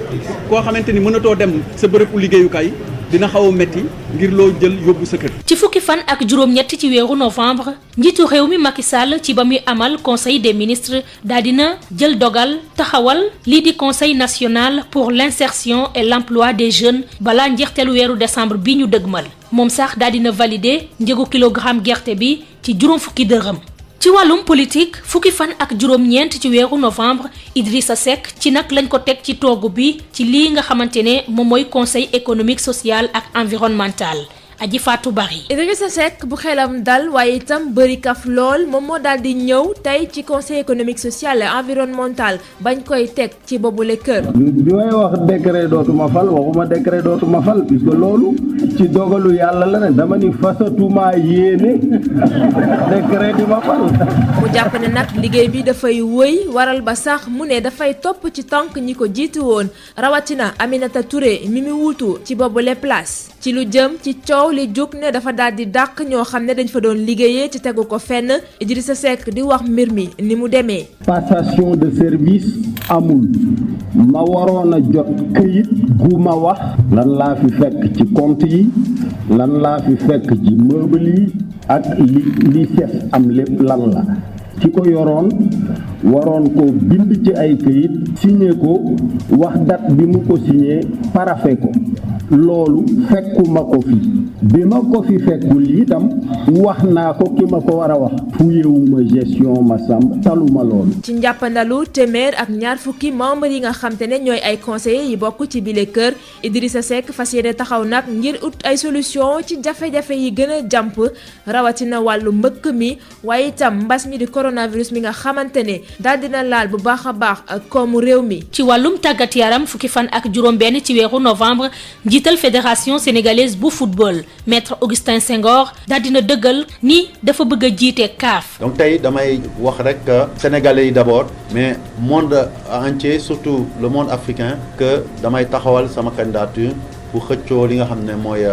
koo xamante ni mënatoo dem sa bërëbu liggéeyukaay dina xaw a metti ngir loo jël yóbbu sa kër. ci fukki fan ak juróom-ñett ci weeru novembre njiitu réew mi Macky Sall ci ba muy amal conseil des ministres daal dina jël dogal taxawal lii di conseil national pour l'insertion et l'emploi des jeunes balaa njeexteelu weeru décembre bi ñu dëgmal moom sax daal dina valider njëgu kilogramme gerte bi ci juróom fukki dërëm. ci wàllum politique fukki fan ak juróom-ñeent ci weeru novembre Idrissa Seck ci nag lañ ko teg ci toogu bi ci lii nga xamante ne moom mooy conseil économique social ak environnemental Aji Fatou Bari. Idrissa Seck bu xelam dal waaye itam bëri kaf lool moom moo daal di ñëw tey ci conseil économique social et environnemental bañ koy teg ci boobule kër. bi may wax décret dootuma fal waxuma décret dootuma fal puisque loolu ci dogalu yàlla la ne dama ni fasatuma yéene décret di ma fal. mu jàpp ne nag liggéey bi dafay wëy waral ba sax mu ne dafay topp ci tànk ñi ko jiitu woon rawatina Aminata Touré mi mu wuutu ci boobule place ci lu jëm ci coow li jóg ne dafa daal di dàq ñoo xam ne dañ fa doon liggéeyee ci tegu ko fenn Idrissa Seck di wax mbir mi ni mu demee. passation de service amul ma waroon a jot këyit gu ma wax lan laa fi fekk ci compte yi lan laa fi fekk ci meuble yi ak li ses am lépp lan la ci ko yoroon waroon ko bind ci ay këyit signé ko wax date bi mu ko signé paraphé ko loolu fekkuma ko fi bi ma ko fi fekkul itam wax naa ko ki ma ko war a wax fuyewuma gestion ma sàmm taluma loolu. ci njàppandalu téeméer ak ñaar fukki membres yi nga xam te ne ñooy ay conseillers yi bokk ci bile kër Idrissa Seck fas yéene taxaw nag ngir ut ay solution ci jafe-jafe yi gën a jàmp rawatina wàllu mbëkk mi waaye itam mbas mi di coronavirus mi nga xamante ne daal dina laal bu baax a baax ak koomu réew mi. ci wàllum tàggat yaram fukki fan ak juróom-benn ci weeru novembre njiital fédération sénégalaise bu football maître Augustin Senghor daal dina dëggal ni dafa bëgg a jiite CAF. donc tey damay wax rek sénégalais yi d'abord mais monde entier surtout le monde africain que damay taxawal sama candidature bu xëccoo li nga xam ne mooy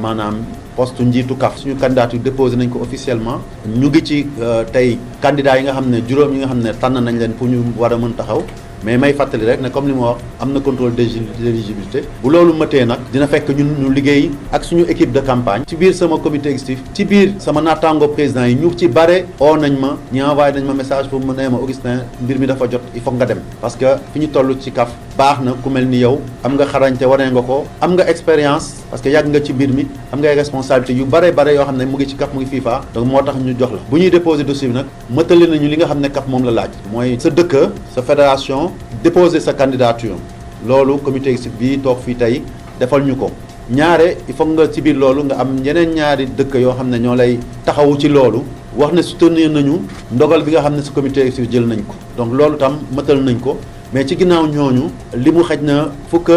maanaam poste njiitu CAF. suñu candidature déposé nañ ko officiellement ñu ngi ci tey candidats yi nga xam ne juróom yi nga xam ne tànn nañ leen pour ñu war a mën taxaw. mais may fàttali rek ne comme li ma wax am na contrôle d'éligibilité bu loolu mëtee nag dina fekk ñun ñu liggéey ak suñu équipe de campagne ci biir sama comité exécutif ci biir sama naataango président yi ñu ci bare oo nañ ma ñu envoyé nañ ma message pour mu ne ma Augustin mbir mi dafa jot il faut nga dem parce que fi ñu toll ci CAF baax na ku mel ni yow am nga xarañte waree nga ko am nga expérience parce que yàgg nga ci mbir mi am nga ay responsabilité yu bare yoo xam ne mu ngi ci CAF mu ngi FIFA donc moo tax ñu jox la bu ñuy déposer dossier bi nag mëtali nañu li nga xam ne CAF moom la laaj mooy sa dëkk sa fédération déposer sa candidature loolu comité exécutif bi toog fii tey defal ñu ko ñaare il faut nga ci biir loolu nga am yeneen ñaari dëkk yoo xam ne ñoo lay taxawu ci loolu wax ne soutenir nañu ndogal bi nga xam ne sa comité exécutif jël nañ ko donc loolu tam mëtal nañ ko mais ci ginnaaw ñooñu li mu xëj na fukk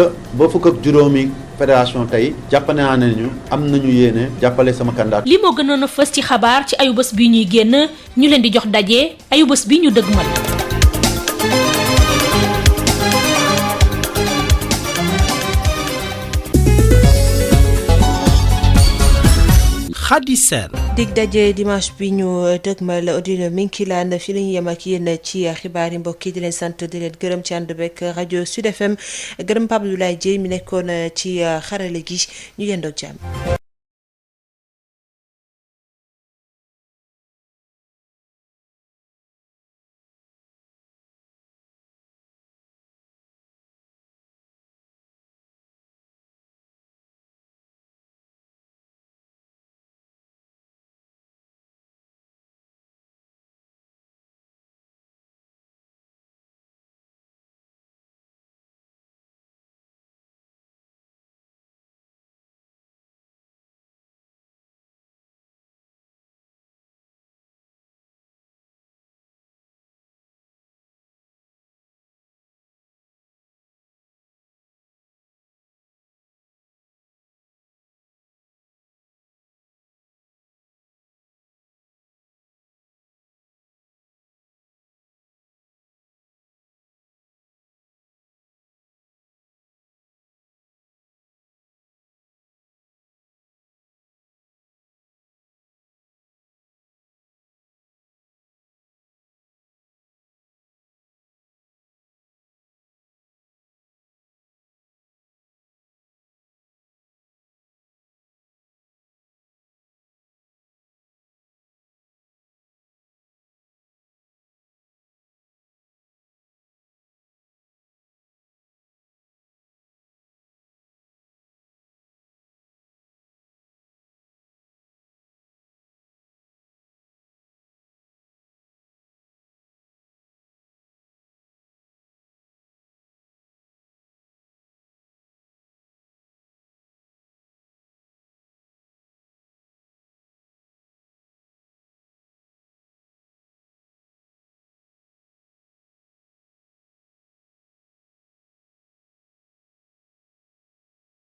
ak juróomi fédération tey jàppane naa ne ñu am nañu yéene jàppale sama candidat. li moo gënoon a fës ci xabaar ci ayubés bi ñuy génn ñu leen di jox daje ayubés bi ñu dëgmal. Khady Sène. dig daje dimanche bi ñu dëgmal Odile Minkilaan fi la ñu yem ak yéen ci xibaar yi mbokk yi di leen sant di leen gërëm ci ànd beeg rajo Sud FM gërëm Pape Abdoulaye Dieye mi nekkoon ci xarale gi ñu yendoo jàmm.